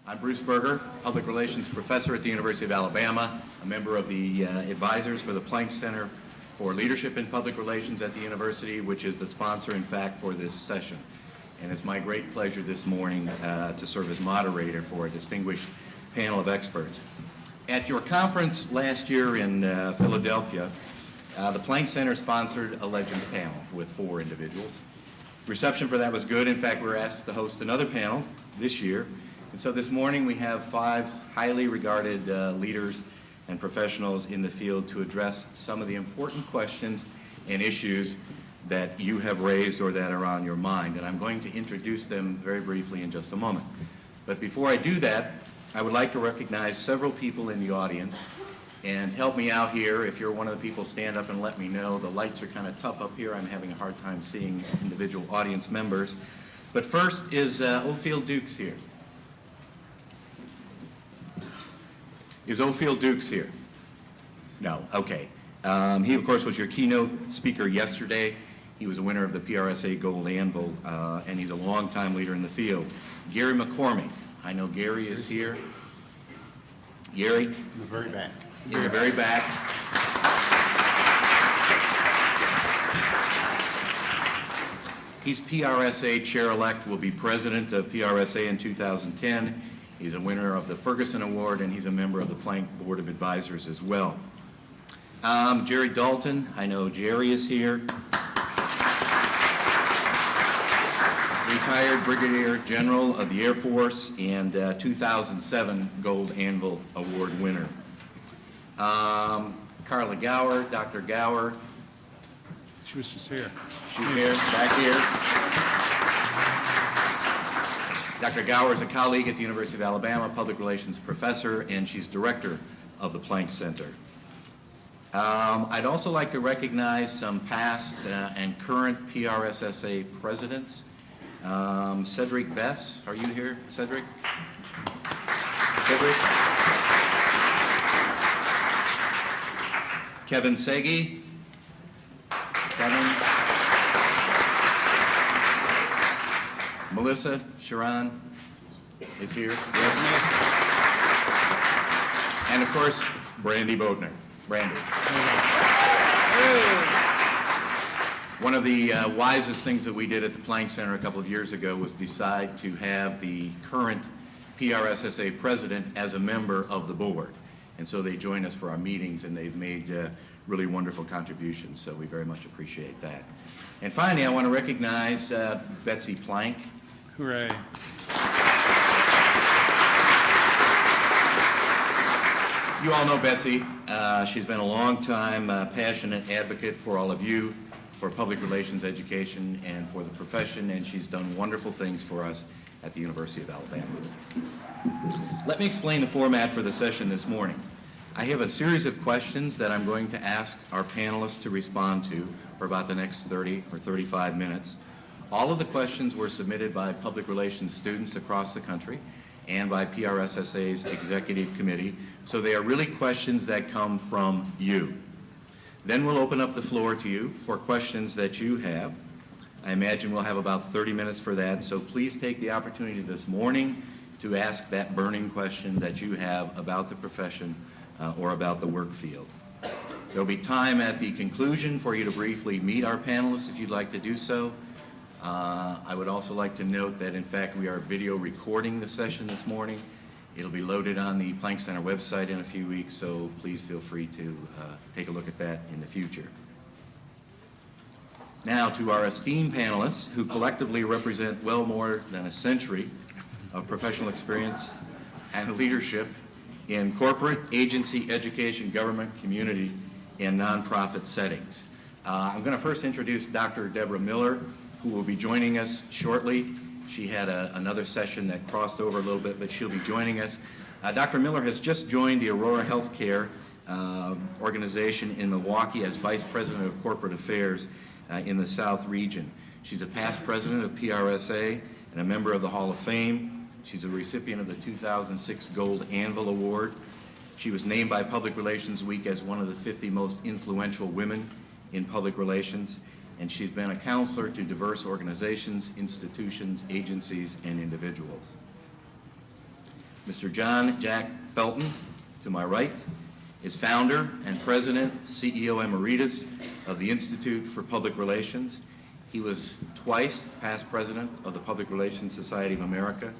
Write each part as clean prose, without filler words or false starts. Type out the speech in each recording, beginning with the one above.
I'm Bruce Berger, Public Relations Professor at the University of Alabama, a member of the advisors for the Planck Center for Leadership in Public Relations at the university, which is the sponsor, in fact, for this session. And it's my great pleasure this morning to serve as moderator for a distinguished panel of experts. At your conference last year in Philadelphia, the Planck Center sponsored a Legends panel with 4 individuals. Reception for that was good. In fact, we were asked to host another panel this year. And so this morning we have 5 highly regarded leaders and professionals in the field to address some of the important questions and issues that you have raised or that are on your mind. And I'm going to introduce them very briefly in just a moment. But before I do that, I would like to recognize several people in the audience. And help me out here. If you're one of the people, stand up and let me know. The lights are kind of tough up here. I'm having a hard time seeing individual audience members. But first is Ophir Dukes here. Is Ophir Dukes here? No, okay. He, of course, was your keynote speaker yesterday. He was a winner of the PRSA Gold Anvil, and he's a longtime leader in the field. Gary McCormick. I know Gary is here. Gary? In the very back. In the very back. He's PRSA Chair-elect, will be president of PRSA in 2010. He's a winner of the Ferguson Award, and he's a member of the Planck Board of Advisors as well. Jerry Dalton, I know Jerry is here. Retired Brigadier General of the Air Force and 2007 Gold Anvil Award winner. Carla Gower, Dr. Gower. She was just here. She's here, back here. Dr. Gower is a colleague at the University of Alabama, public relations professor, and she's director of the Planck Center. I'd also like to recognize some past and current PRSSA presidents. Cedric Bess, are you here, Cedric? Cedric? Kevin Segi? Kevin? Melissa Sharon is here. Yes. And of course, Brandy Bodner. Brandy. One of the wisest things that we did at the Planck Center a couple of years ago was decide to have the current PRSSA president as a member of the board. And so they join us for our meetings, and they've made really wonderful contributions, so we very much appreciate that. And finally, I want to recognize Betsy Planck. Hooray. You all know Betsy. She's been a long-time passionate advocate for all of you, for public relations education, and for the profession, and she's done wonderful things for us at the University of Alabama. Let me explain the format for the session this morning. I have a series of questions that I'm going to ask our panelists to respond to for about the next 30 or 35 minutes. All of the questions were submitted by public relations students across the country and by PRSSA's executive committee, so they are really questions that come from you. Then we'll open up the floor to you for questions that you have. I imagine we'll have about 30 minutes for that, so please take the opportunity this morning to ask that burning question that you have about the profession or about the work field. There'll be time at the conclusion for you to briefly meet our panelists if you'd like to do so. I would also like to note that, in fact, we are video recording the session this morning. It'll be loaded on the Planck Center website in a few weeks, so please feel free to take a look at that in the future. Now to our esteemed panelists, who collectively represent well more than a century of professional experience and leadership in corporate, agency, education, government, community, and nonprofit settings. I'm going to first introduce Dr. Deborah Miller, who will be joining us shortly. She had another session that crossed over a little bit, but she'll be joining us. Dr. Miller has just joined the Aurora Healthcare organization in Milwaukee as Vice President of Corporate Affairs in the South region. She's a past president of PRSA and a member of the Hall of Fame. She's a recipient of the 2006 Gold Anvil Award. She was named by Public Relations Week as one of the 50 most influential women in public relations. and she's been a counselor to diverse organizations, institutions, agencies, and individuals. Mr. John Jack Felton, to my right, is founder and president, CEO Emeritus of the Institute for Public Relations. He was twice past president of the Public Relations Society of America.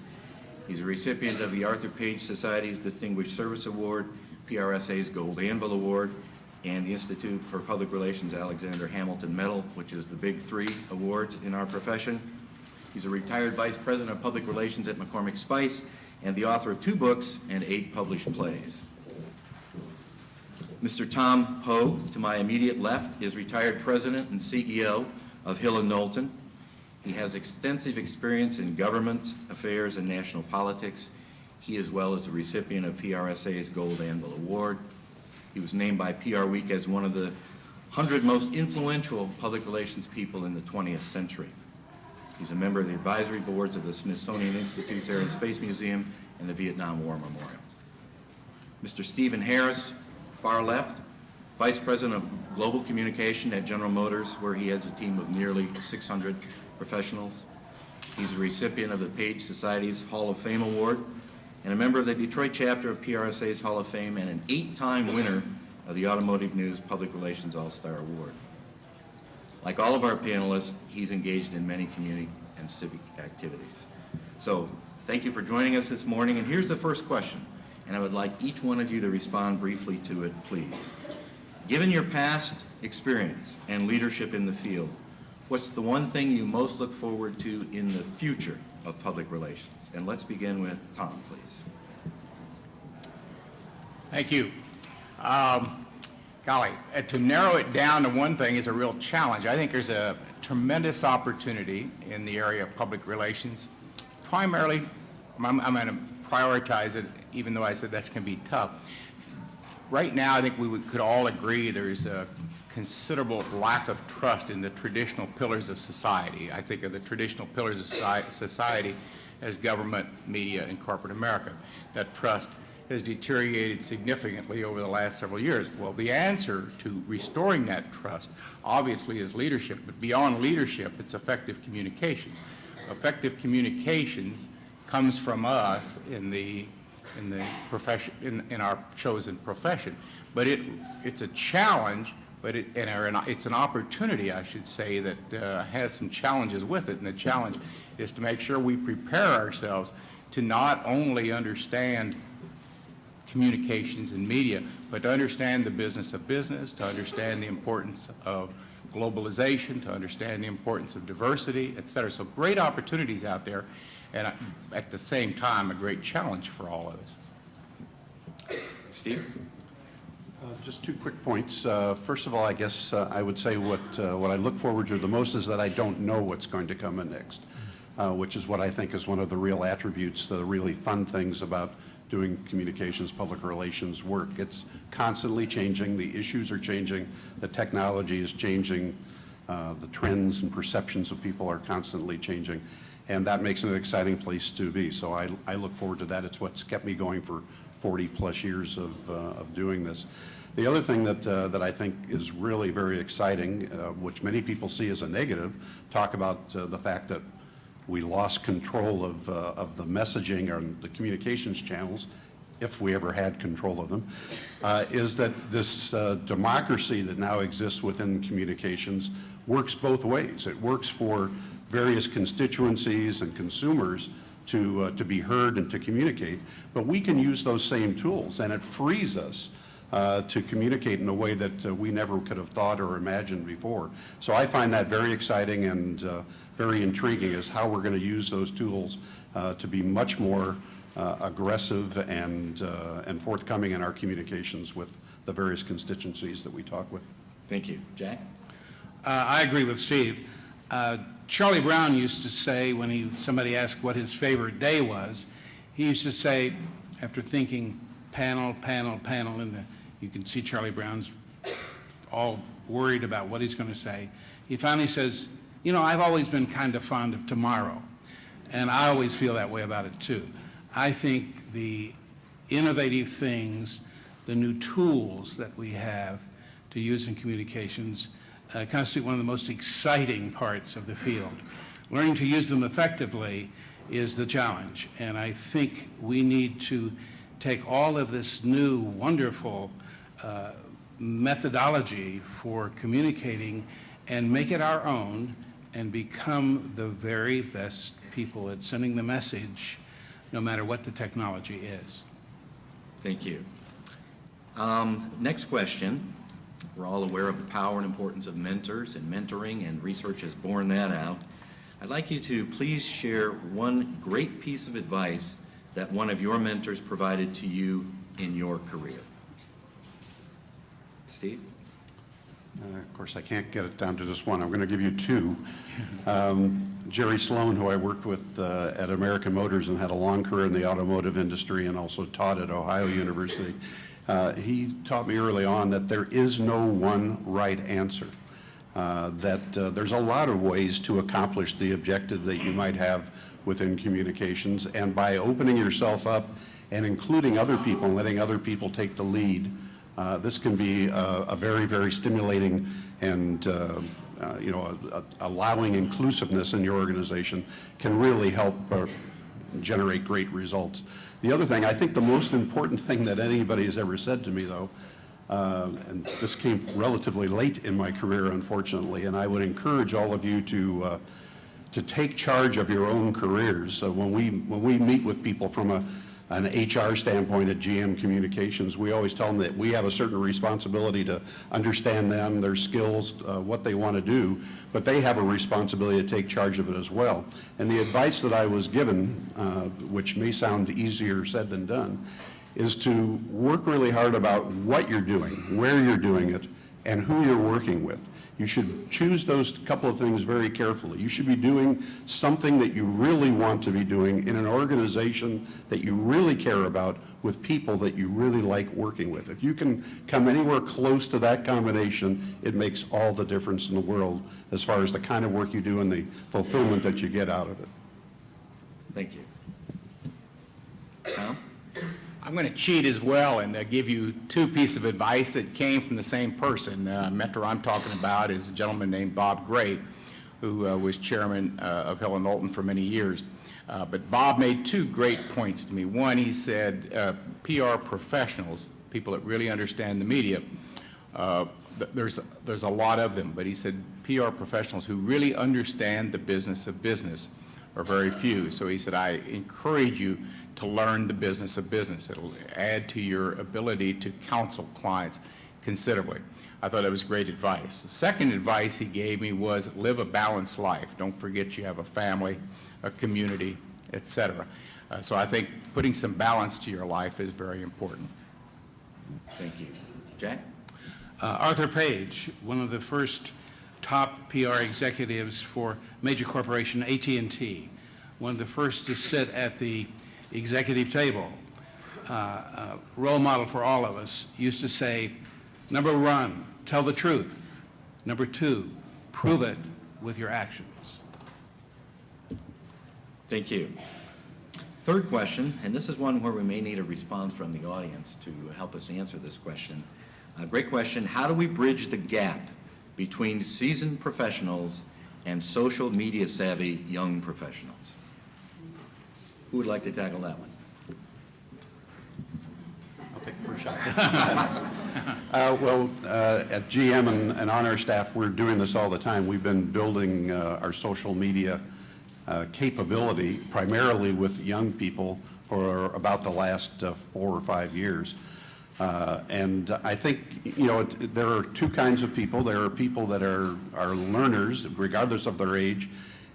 He's a recipient of the Arthur Page Society's Distinguished Service Award, PRSA's Gold Anvil Award, and the Institute for Public Relations Alexander Hamilton Medal, which is the big three awards in our profession. He's a retired vice president of public relations at McCormick Spice and the author of 2 books and 8 published plays. Mr. Tom Ho, to my immediate left, is retired president and CEO of Hill & Knowlton. He has extensive experience in government affairs and national politics. He, as well, is a recipient of PRSA's Gold Anvil Award. He was named by PR Week as one of the 100 most influential public relations people in the 20th century. He's a member of the advisory boards of the Smithsonian Institute's Air and Space Museum and the Vietnam War Memorial. Mr. Stephen Harris, far left, Vice President of Global Communication at General Motors, where he heads a team of nearly 600 professionals. He's a recipient of the Page Society's Hall of Fame Award and a member of the Detroit chapter of PRSA's Hall of Fame and an 8-time winner of the Automotive News Public Relations All-Star Award. Like all of our panelists, he's engaged in many community and civic activities. So thank you for joining us this morning, and here's the first question, and I would like each one of you to respond briefly to it, please. Given your past experience and leadership in the field, what's the one thing you most look forward to in the future of public relations? And let's begin with Tom, please. Thank you. Golly, to narrow it down to one thing is a real challenge. I think there's a tremendous opportunity in the area of public relations. Primarily, I'm going to prioritize it, even though I said that's going to be tough. Right now, I think we could all agree there's a considerable lack of trust in the traditional pillars of society. I think of the traditional pillars of society as government, media, and corporate America. That trust has deteriorated significantly over the last several years. Well, the answer to restoring that trust obviously is leadership, but beyond leadership, it's effective communications. Effective communications comes from us in the profession, in our chosen profession. But it's a challenge, but it's an opportunity, I should say, that has some challenges with it. And the challenge is to make sure we prepare ourselves to not only understand communications and media, but to understand the business of business, to understand the importance of globalization, to understand the importance of diversity, et cetera. So great opportunities out there, and at the same time, a great challenge for all of us. Steve? Just 2 quick points. First of all, I guess I would say what I look forward to the most is that I don't know what's going to come in next, which is what I think is one of the real attributes, the really fun things about doing communications, public relations work. It's constantly changing. The issues are changing. The technology is changing. The trends and perceptions of people are constantly changing. And that makes it an exciting place to be. So I look forward to that. It's what's kept me going for 40 plus years of doing this. The other thing that I think is really very exciting, which many people see as a negative, talk about the fact that we lost control of the messaging or the communications channels, if we ever had control of them, is that this democracy that now exists within communications works both ways. It works for various constituencies and consumers to be heard and to communicate, but we can use those same tools, and it frees us to communicate in a way that we never could have thought or imagined before. So I find that very exciting and very intriguing, is how we're going to use those tools to be much more aggressive and forthcoming in our communications with the various constituencies that we talk with. Thank you. Jack? I agree with Steve. Charlie Brown used to say, when somebody asked what his favorite day was, he used to say, after thinking panel, and you can see Charlie Brown's all worried about what he's going to say, he finally says, you know, I've always been kind of fond of tomorrow, and I always feel that way about it too. I think the innovative things, the new tools that we have to use in communications constitute one of the most exciting parts of the field. Learning to use them effectively is the challenge. And I think we need to take all of this new, wonderful methodology for communicating and make it our own and become the very best people at sending the message, no matter what the technology is. Thank you. Next question. We're all aware of the power and importance of mentors and mentoring, and research has borne that out. I'd like you to please share one great piece of advice that one of your mentors provided to you in your career. Steve? Of course, I can't get it down to just one. I'm going to give you two. Jerry Sloan, who I worked with at American Motors and had a long career in the automotive industry and also taught at Ohio University, he taught me early on that there is no one right answer, that there's a lot of ways to accomplish the objective that you might have within communications, and by opening yourself up and including other people and letting other people take the lead, this can be a very, very stimulating and allowing inclusiveness in your organization can really help generate great results. The other thing, I think the most important thing that anybody has ever said to me, though, and this came relatively late in my career, unfortunately, and I would encourage all of you to take charge of your own careers. When we meet with people from an HR standpoint at GM Communications, we always tell them that we have a certain responsibility to understand them, their skills, what they want to do, but they have a responsibility to take charge of it as well. And the advice that I was given, which may sound easier said than done, is to work really hard about what you're doing, where you're doing it, and who you're working with. You should choose those couple of things very carefully. You should be doing something that you really want to be doing in an organization that you really care about with people that you really like working with. If you can come anywhere close to that combination, it makes all the difference in the world as far as the kind of work you do and the fulfillment that you get out of it. Thank you. Tom? I'm going to cheat as well and give you two pieces of advice that came from the same person. Mentor I'm talking about is a gentleman named Bob Gray, who was chairman of Hill & Knowlton for many years. But Bob made two great points to me. One, he said PR professionals, people that really understand the media, there's a lot of them, but he said PR professionals who really understand the business of business are very few. So he said, I encourage you to learn the business of business. It'll add to your ability to counsel clients considerably. I thought that was great advice. The second advice he gave me was live a balanced life. Don't forget you have a family, a community, etc. So I think putting some balance to your life is very important. Thank you. Jack? Arthur Page, one of the first top PR executives for major corporation AT&T, one of the first to sit at the executive table, role model for all of us, used to say, number one, tell the truth. Number two, prove it with your actions. Thank you. Third question, and this is one where we may need a response from the audience to help us answer this question. Great question. How do we bridge the gap between seasoned professionals and social media savvy young professionals? Who would like to tackle that one? I'll take the first shot. At GM and on our staff, we're doing this all the time. We've been building our social media capability primarily with young people for about the last 4 or 5 years. And I think, there are two kinds of people. There are people that are learners, regardless of their age,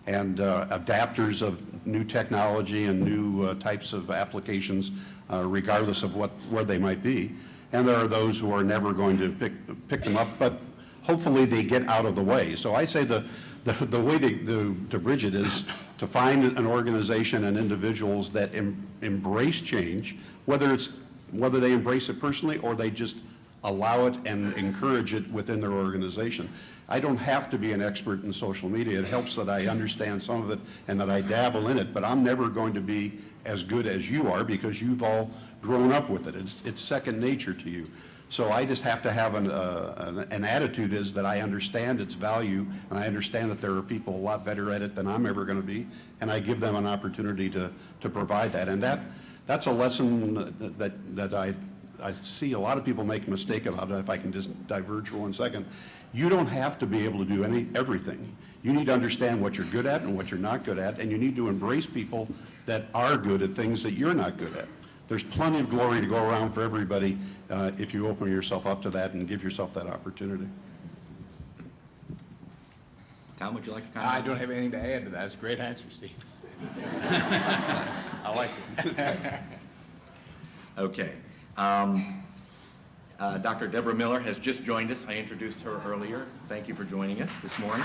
and adapters of new technology and new types of applications, regardless of where they might be. And there are those who are never going to pick them up, but hopefully they get out of the way. So I say the way to bridge it is to find an organization and individuals that embrace change, whether they embrace it personally or they just allow it and encourage it within their organization. I don't have to be an expert in social media. It helps that I understand some of it and that I dabble in it, but I'm never going to be as good as you are because you've all grown up with it. It's second nature to you. So I just have to have an attitude is that I understand its value, and I understand that there are people a lot better at it than I'm ever going to be, and I give them an opportunity to provide that. And that's a lesson that I see a lot of people make a mistake about it. If I can just diverge for 1 second, you don't have to be able to do everything. You need to understand what you're good at and what you're not good at, and you need to embrace people that are good at things that you're not good at. There's plenty of glory to go around for everybody if you open yourself up to that and give yourself that opportunity. Tom, would you like to comment? I don't have anything to add to that. It's a great answer, Steve. I like it. Okay. Dr. Deborah Miller has just joined us. I introduced her earlier. Thank you for joining us this morning.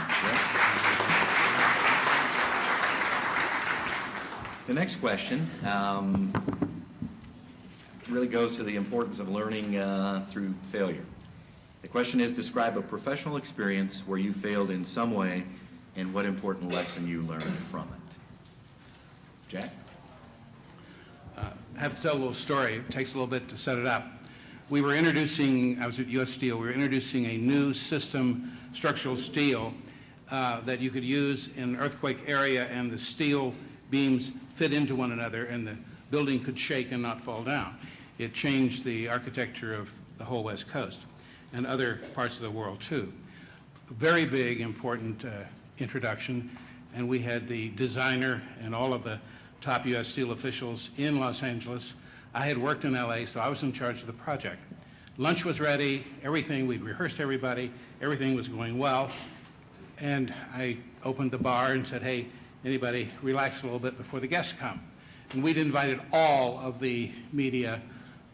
The next question really goes to the importance of learning through failure. The question is, describe a professional experience where you failed in some way and what important lesson you learned from it. Jack? I have to tell a little story. It takes a little bit to set it up. We were introducing, I was at U.S. Steel, we were introducing a new system, structural steel, that you could use in an earthquake area, and the steel beams fit into one another and the building could shake and not fall down. It changed the architecture of the whole West Coast and other parts of the world too. Very big, important introduction, and we had the designer and all of the top U.S. Steel officials in Los Angeles. I had worked in LA, so I was in charge of the project. Lunch was ready, everything, we'd rehearsed everybody, everything was going well, and I opened the bar and said, hey, anybody relax a little bit before the guests come. And we'd invited all of the media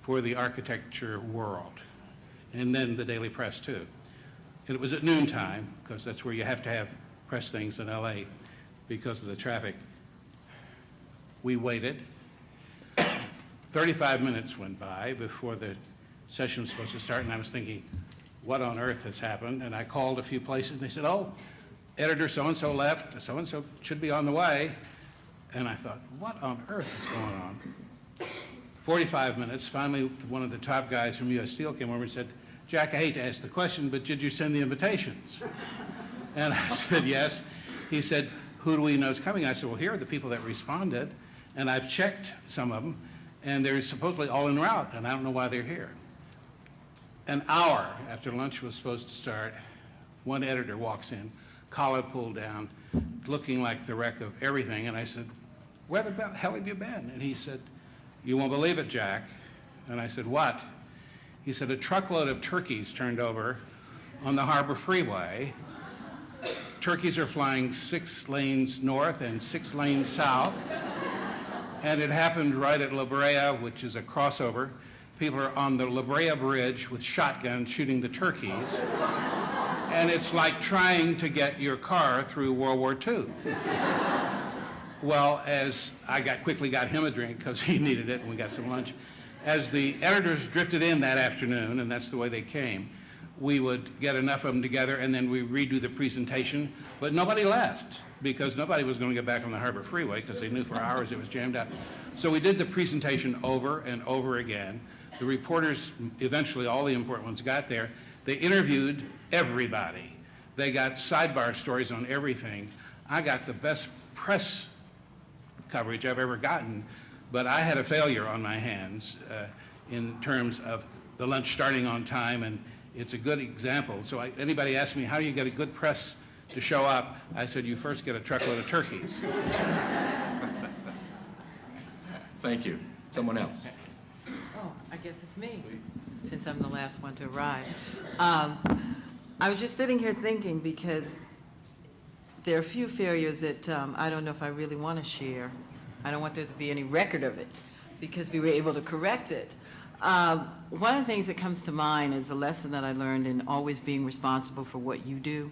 for the architecture world, and then the Daily Press too. And it was at noontime, because that's where you have to have press things in LA because of the traffic. We waited. 35 minutes went by before the session was supposed to start, and I was thinking, what on earth has happened? And I called a few places, and they said, oh, editor so-and-so left, so-and-so should be on the way. And I thought, what on earth is going on? 45 minutes, finally one of the top guys from U.S. Steel came over and said, Jack, I hate to ask the question, but did you send the invitations? And I said, yes. He said, who do we know is coming? I said, well, here are the people that responded, and I've checked some of them, and they're supposedly all en route, and I don't know why they're here. An hour after lunch was supposed to start, one editor walks in, collar pulled down, looking like the wreck of everything, and I said, where the hell have you been? And he said, you won't believe it, Jack. And I said, what? He said, a truckload of turkeys turned over on the Harbor Freeway. Turkeys are flying 6 lanes north and 6 lanes south. And it happened right at La Brea, which is a crossover. People are on the La Brea Bridge with shotguns shooting the turkeys. And it's like trying to get your car through World War II. Well, as I quickly got him a drink because he needed it and we got some lunch. As the editors drifted in that afternoon, and that's the way they came, we would get enough of them together and then we redo the presentation, but nobody left because nobody was going to get back on the Harbor Freeway because they knew for hours it was jammed up. So we did the presentation over and over again. The reporters, eventually all the important ones got there. They interviewed everybody. They got sidebar stories on everything. I got the best press coverage I've ever gotten, but I had a failure on my hands in terms of the lunch starting on time, and it's a good example. So anybody asks me, how do you get a good press to show up? I said, you first get a truckload of turkeys. Thank you. Someone else? Oh, I guess it's me, since I'm the last one to arrive. I was just sitting here thinking, because there are a few failures that I don't know if I really want to share. I don't want there to be any record of it, because we were able to correct it. One of the things that comes to mind is a lesson that I learned in always being responsible for what you do.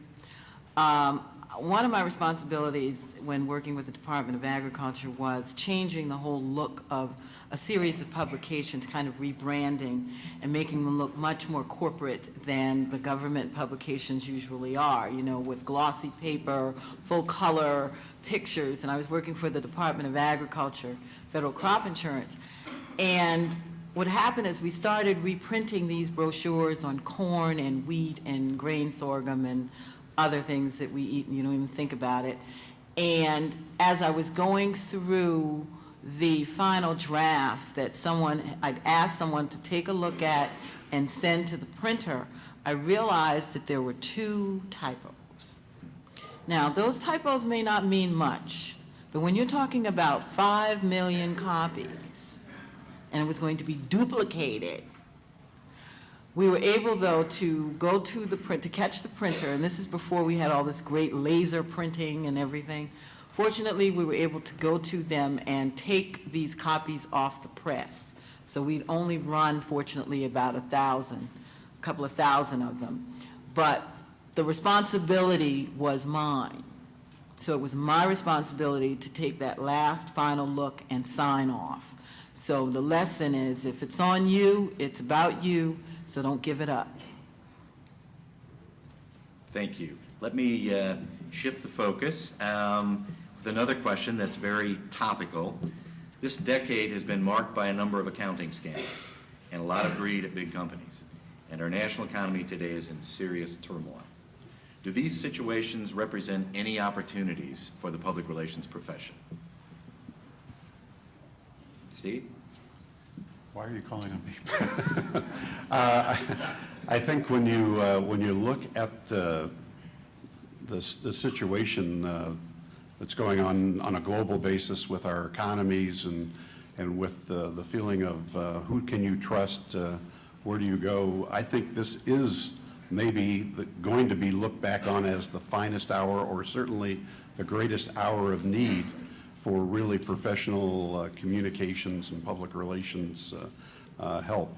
One of my responsibilities when working with the Department of Agriculture was changing the whole look of a series of publications, kind of rebranding and making them look much more corporate than the government publications usually are, you know, with glossy paper, full color pictures. And I was working for the Department of Agriculture, Federal Crop Insurance. And what happened is we started reprinting these brochures on corn and wheat and grain sorghum and other things that we eat, and you don't even think about it. And as I was going through the final draft that I'd asked someone to take a look at and send to the printer, I realized that there were 2 typos. Now, those typos may not mean much, but when you're talking about 5 million copies, and it was going to be duplicated, we were able, though, to go to to catch the printer, and this is before we had all this great laser printing and everything. Fortunately, we were able to go to them and take these copies off the press. So we'd only run, fortunately, about 1,000, a couple of thousand of them. But the responsibility was mine. So it was my responsibility to take that last final look and sign off. So the lesson is, if it's on you, it's about you, so don't give it up. Thank you. Let me shift the focus with another question that's very topical. This decade has been marked by a number of accounting scandals and a lot of greed at big companies. And our national economy today is in serious turmoil. Do these situations represent any opportunities for the public relations profession? Steve? Why are you calling on me? I think when you look at the situation that's going on a global basis with our economies and with the feeling of who can you trust, where do you go, I think this is maybe going to be looked back on as the finest hour, or certainly the greatest hour of need for really professional communications and public relations help.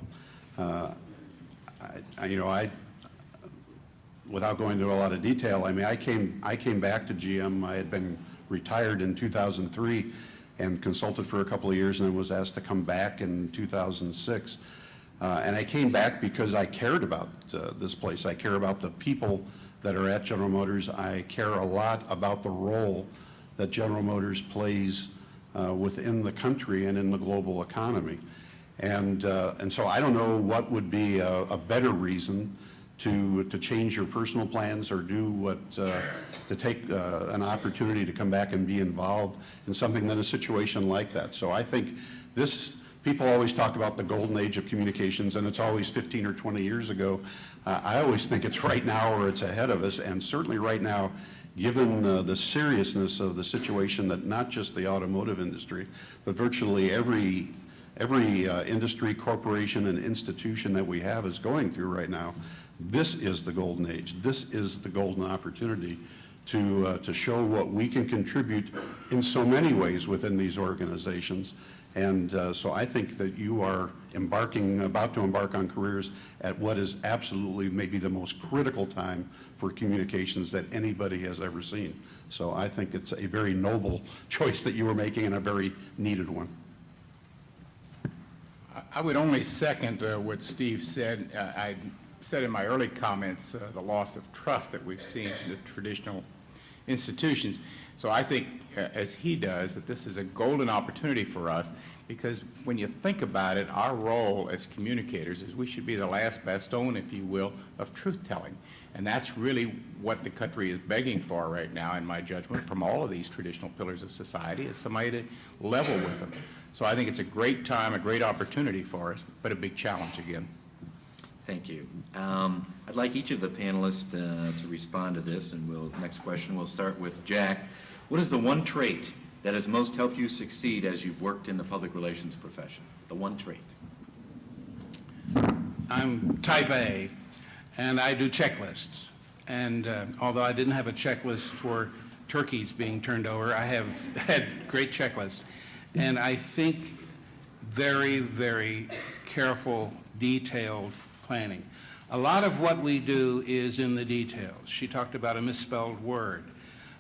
Without going into a lot of detail, I mean, I came back to GM. I had been retired in 2003 and consulted for a couple of years, and then was asked to come back in 2006. And I came back because I cared about this place. I care about the people that are at General Motors. I care a lot about the role that General Motors plays within the country and in the global economy. And so I don't know what would be a better reason to change your personal plans or do what, to take an opportunity to come back and be involved in something than a situation like that. So I think people always talk about the golden age of communications, and it's always 15 or 20 years ago. I always think it's right now or it's ahead of us, and certainly right now, given the seriousness of the situation that not just the automotive industry, but virtually every industry, corporation, and institution that we have is going through right now, this is the golden age. This is the golden opportunity to show what we can contribute in so many ways within these organizations. And so I think that you are about to embark on careers at what is absolutely maybe the most critical time for communications that anybody has ever seen. So I think it's a very noble choice that you were making, and a very needed one. I would only second what Steve said. I said in my early comments the loss of trust that we've seen in the traditional institutions. So I think, as he does, that this is a golden opportunity for us, because when you think about it, our role as communicators is we should be the last bastion, if you will, of truth-telling. And that's really what the country is begging for right now, in my judgment, from all of these traditional pillars of society, is somebody to level with them. So I think it's a great time, a great opportunity for us, but a big challenge again. Thank you. I'd like each of the panelists to respond to this, and next question, we'll start with Jack. What is the one trait that has most helped you succeed as you've worked in the public relations profession? The one trait. I'm type A, and I do checklists. And although I didn't have a checklist for turkeys being turned over, I have had great checklists. And I think very, very careful, detailed planning. A lot of what we do is in the details. She talked about a misspelled word.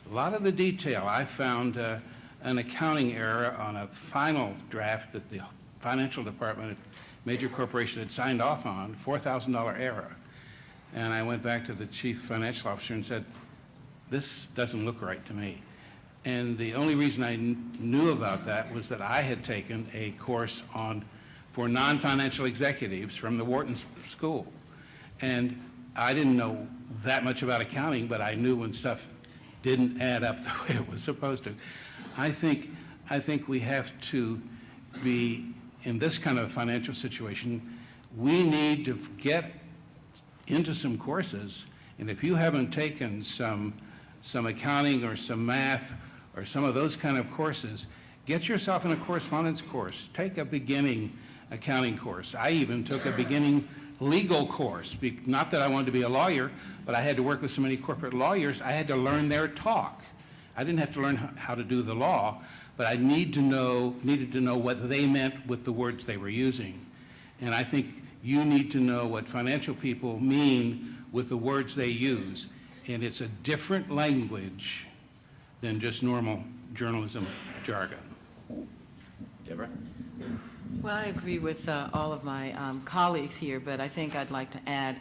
A lot of the detail, I found an accounting error on a final draft that the financial department at major corporation had signed off on, $4,000 error. And I went back to the chief financial officer and said, this doesn't look right to me. And the only reason I knew about that was that I had taken a course on for non-financial executives from the Wharton School. And I didn't know that much about accounting, but I knew when stuff didn't add up the way it was supposed to. I think we have to be, in this kind of financial situation, we need to get into some courses, and if you haven't taken some accounting or some math or some of those kind of courses, get yourself in a correspondence course. Take a beginning accounting course. I even took a beginning legal course. Not that I wanted to be a lawyer, but I had to work with so many corporate lawyers, I had to learn their talk. I didn't have to learn how to do the law, but I needed to know what they meant with the words they were using. And I think you need to know what financial people mean with the words they use. And it's a different language than just normal journalism jargon. Deborah? Well, I agree with all of my colleagues here, but I think I'd like to add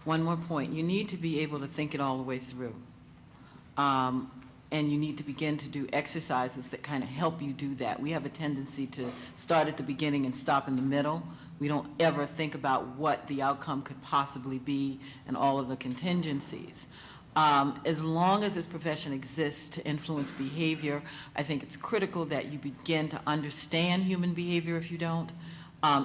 one more point. You need to be able to think it all the way through. And you need to begin to do exercises that kind of help you do that. We have a tendency to start at the beginning and stop in the middle. We don't ever think about what the outcome could possibly be and all of the contingencies. As long as this profession exists to influence behavior, I think it's critical that you begin to understand human behavior if you don't.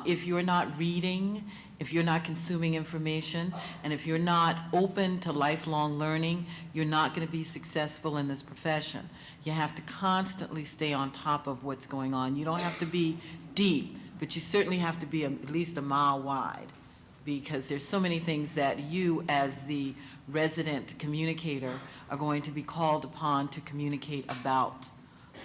If you're not reading, if you're not consuming information, and if you're not open to lifelong learning, you're not going to be successful in this profession. You have to constantly stay on top of what's going on. You don't have to be deep, but you certainly have to be at least a mile wide, because there's so many things that you, as the resident communicator, are going to be called upon to communicate about.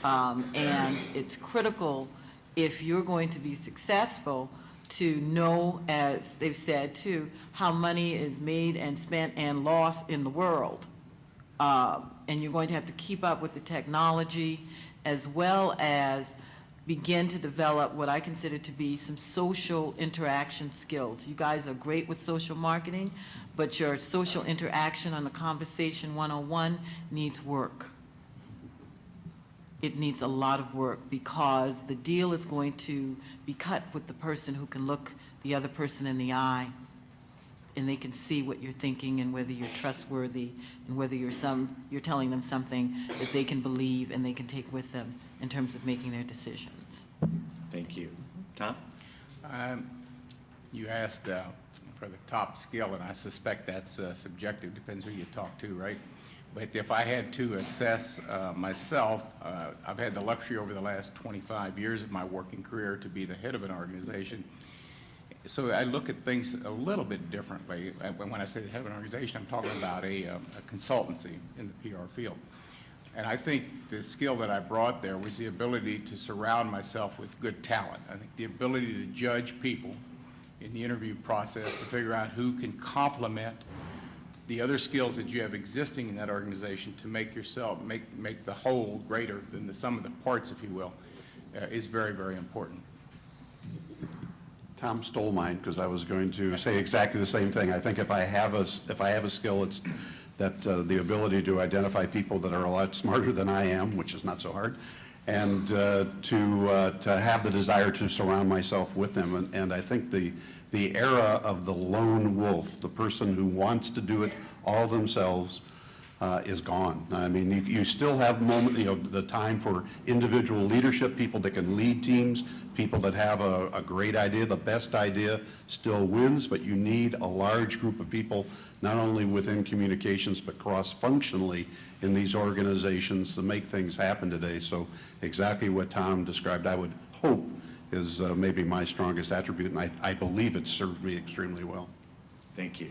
And it's critical, if you're going to be successful, to know, as they've said too, how money is made and spent and lost in the world. And you're going to have to keep up with the technology, as well as begin to develop what I consider to be some social interaction skills. You guys are great with social marketing, but your social interaction on the Conversation 101 needs work. It needs a lot of work, because the deal is going to be cut with the person who can look the other person in the eye, and they can see what you're thinking and whether you're trustworthy and whether you're telling them something that they can believe and they can take with them in terms of making their decisions. Thank you. Tom? You asked for the top skill, and I suspect that's subjective, depends who you talk to, right? But if I had to assess myself, I've had the luxury over the last 25 years of my working career to be the head of an organization. So I look at things a little bit differently. When I say the head of an organization, I'm talking about a consultancy in the PR field. And I think the skill that I brought there was the ability to surround myself with good talent. I think the ability to judge people in the interview process, to figure out who can complement the other skills that you have existing in that organization to make yourself, make the whole greater than the sum of the parts, if you will, is very, very important. Tom stole mine, because I was going to say exactly the same thing. I think if I have a skill, it's that the ability to identify people that are a lot smarter than I am, which is not so hard, and to have the desire to surround myself with them. And I think the era of the lone wolf, the person who wants to do it all themselves, is gone. I mean, you still have the time for individual leadership, people that can lead teams, people that have a great idea. The best idea still wins, but you need a large group of people, not only within communications, but cross-functionally in these organizations to make things happen today. So exactly what Tom described, I would hope, is maybe my strongest attribute, and I believe it's served me extremely well. Thank you.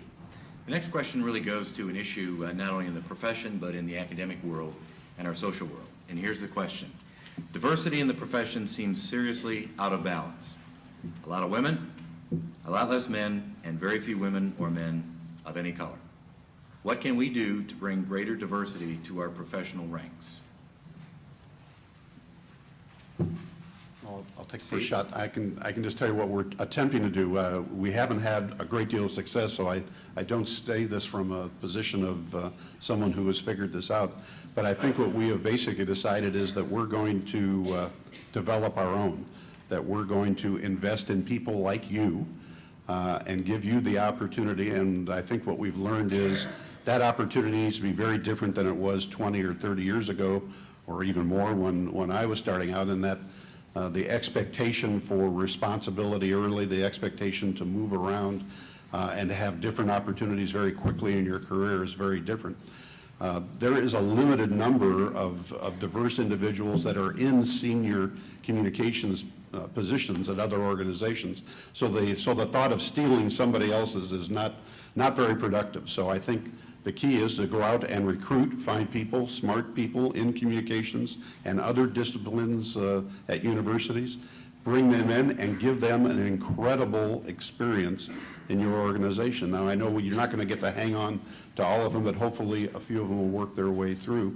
The next question really goes to an issue not only in the profession, but in the academic world and our social world. And here's the question. Diversity in the profession seems seriously out of balance. A lot of women, a lot less men, and very few women or men of any color. What can we do to bring greater diversity to our professional ranks? I'll take the first shot. I can just tell you what we're attempting to do. We haven't had a great deal of success, so I don't say this from a position of someone who has figured this out. But I think what we have basically decided is that we're going to develop our own. that we're going to invest in people like you and give you the opportunity. And I think what we've learned is that opportunity needs to be very different than it was 20 or 30 years ago, or even more when I was starting out, and that the expectation for responsibility early, the expectation to move around and to have different opportunities very quickly in your career is very different. There is a limited number of diverse individuals that are in senior communications positions at other organizations. So the thought of stealing somebody else's is not very productive. So I think the key is to go out and recruit, find people, smart people in communications and other disciplines at universities, bring them in and give them an incredible experience in your organization. Now, I know you're not going to get to hang on to all of them, but hopefully a few of them will work their way through.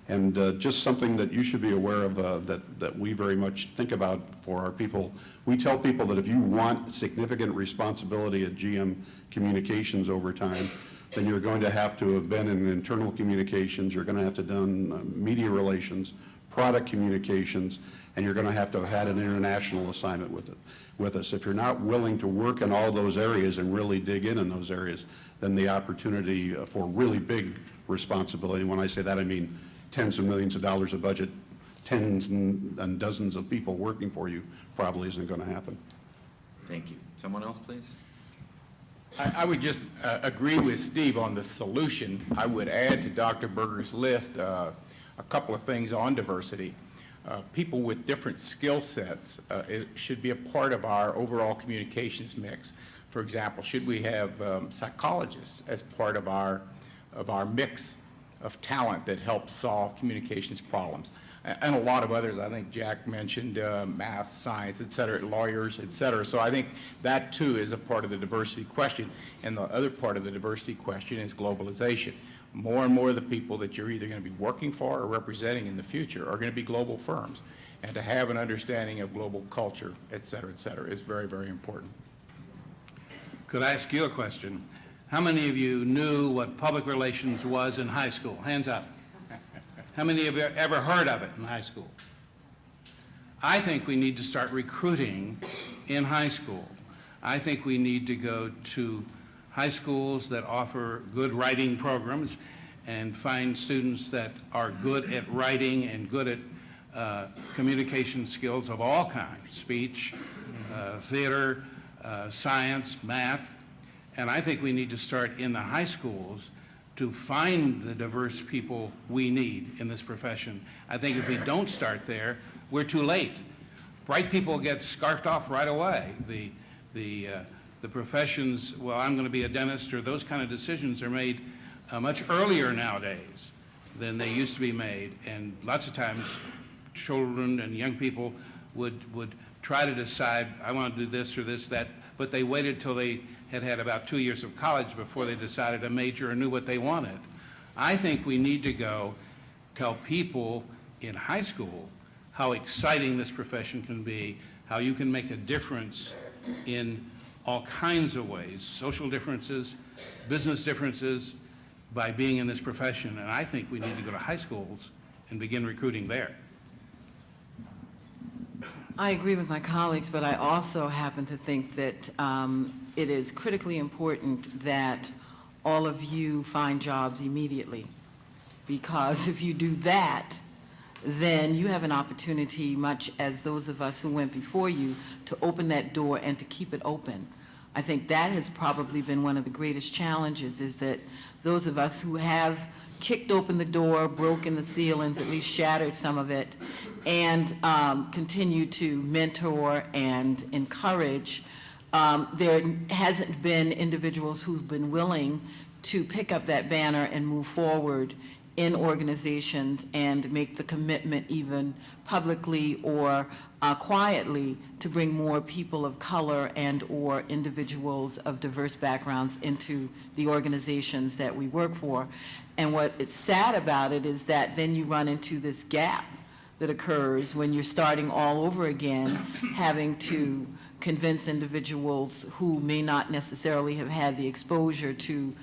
And just something that you should be aware of that we very much think about for our people. We tell people that if you want significant responsibility at GM Communications over time, then you're going to have been in internal communications, you're going to have to have done media relations, product communications, and you're going to have had an international assignment with us. If you're not willing to work in all those areas and really dig in those areas, then the opportunity for really big responsibility, and when I say that I mean tens of millions of dollars of budget, tens and dozens of people working for you, probably isn't going to happen. Thank you. Someone else, please? I would just agree with Steve on the solution. I would add to Dr. Berger's list a couple of things on diversity. People with different skill sets it should be a part of our overall communications mix. For example, should we have psychologists as part of our mix of talent that helps solve communications problems? And a lot of others. I think Jack mentioned math, science, et cetera, lawyers, et cetera. So I think that too is a part of the diversity question. And the other part of the diversity question is globalization. More and more of the people that you're either going to be working for or representing in the future are going to be global firms. And to have an understanding of global culture, et cetera, is very, very important. Could I ask you a question? How many of you knew what public relations was in high school? Hands up. How many of you have ever heard of it in high school? I think we need to start recruiting in high school. I think we need to go to high schools that offer good writing programs and find students that are good at writing and good at communication skills of all kinds, speech, theater, science, math. And I think we need to start in the high schools to find the diverse people we need in this profession. I think if we don't start there, we're too late. Bright people get scarfed off right away. The professions, well, I'm going to be a dentist, or those kind of decisions are made much earlier nowadays than they used to be made. And lots of times, children and young people would try to decide, I want to do this or this, that, but they waited till they had about 2 years of college before they decided a major or knew what they wanted. I think we need to go tell people in high school how exciting this profession can be, how you can make a difference in all kinds of ways, social differences, business differences, by being in this profession. And I think we need to go to high schools and begin recruiting there. I agree with my colleagues, but I also happen to think that it is critically important that all of you find jobs immediately, because if you do that, then you have an opportunity, much as those of us who went before you, to open that door and to keep it open. I think that has probably been one of the greatest challenges, is that those of us who have kicked open the door, broken the ceilings, at least shattered some of it, and continue to mentor and encourage, there hasn't been individuals who've been willing to pick up that banner and move forward in organizations and make the commitment, even publicly or quietly, to bring more people of color and or individuals of diverse backgrounds into the organizations that we work for. And what is sad about it is that then you run into this gap that occurs when you're starting all over again, having to convince individuals who may not necessarily have had the exposure to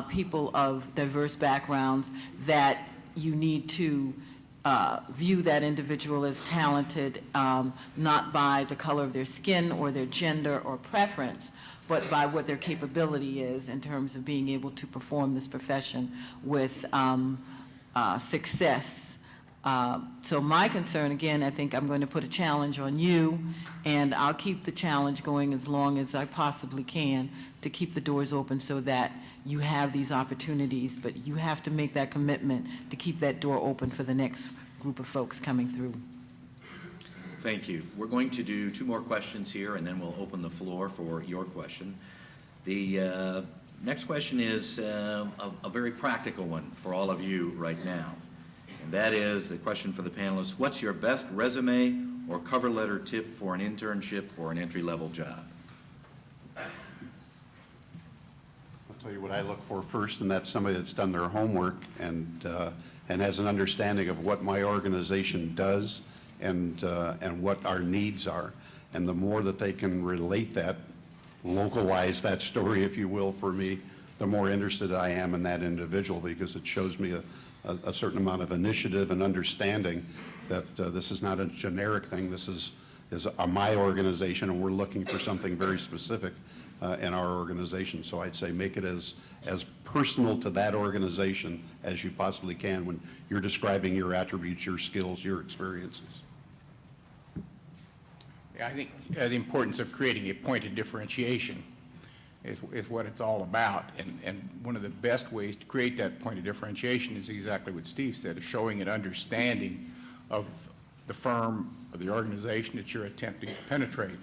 people of diverse backgrounds that you need to view that individual as talented, not by the color of their skin or their gender or preference, but by what their capability is in terms of being able to perform this profession with success. So my concern, again, I think I'm going to put a challenge on you, and I'll keep the challenge going as long as I possibly can to keep the doors open so that you have these opportunities, but you have to make that commitment to keep that door open for the next group of folks coming through. Thank you. We're going to do 2 more questions here, and then we'll open the floor for your question. The next question is a very practical one for all of you right now, and that is the question for the panelists: what's your best resume or cover letter tip for an internship or an entry-level job? I'll tell you what I look for first, and that's somebody that's done their homework and has an understanding of what my organization does and what our needs are. And the more that they can relate that, localize that story, if you will, for me, the more interested I am in that individual, because it shows me a certain amount of initiative and understanding that this is not a generic thing. This is my organization, and we're looking for something very specific in our organization. So I'd say make it as personal to that organization as you possibly can when you're describing your attributes, your skills, your experiences. Yeah, I think the importance of creating a point of differentiation is what it's all about. And one of the best ways to create that point of differentiation is exactly what Steve said, is showing an understanding of the firm or the organization that you're attempting to penetrate.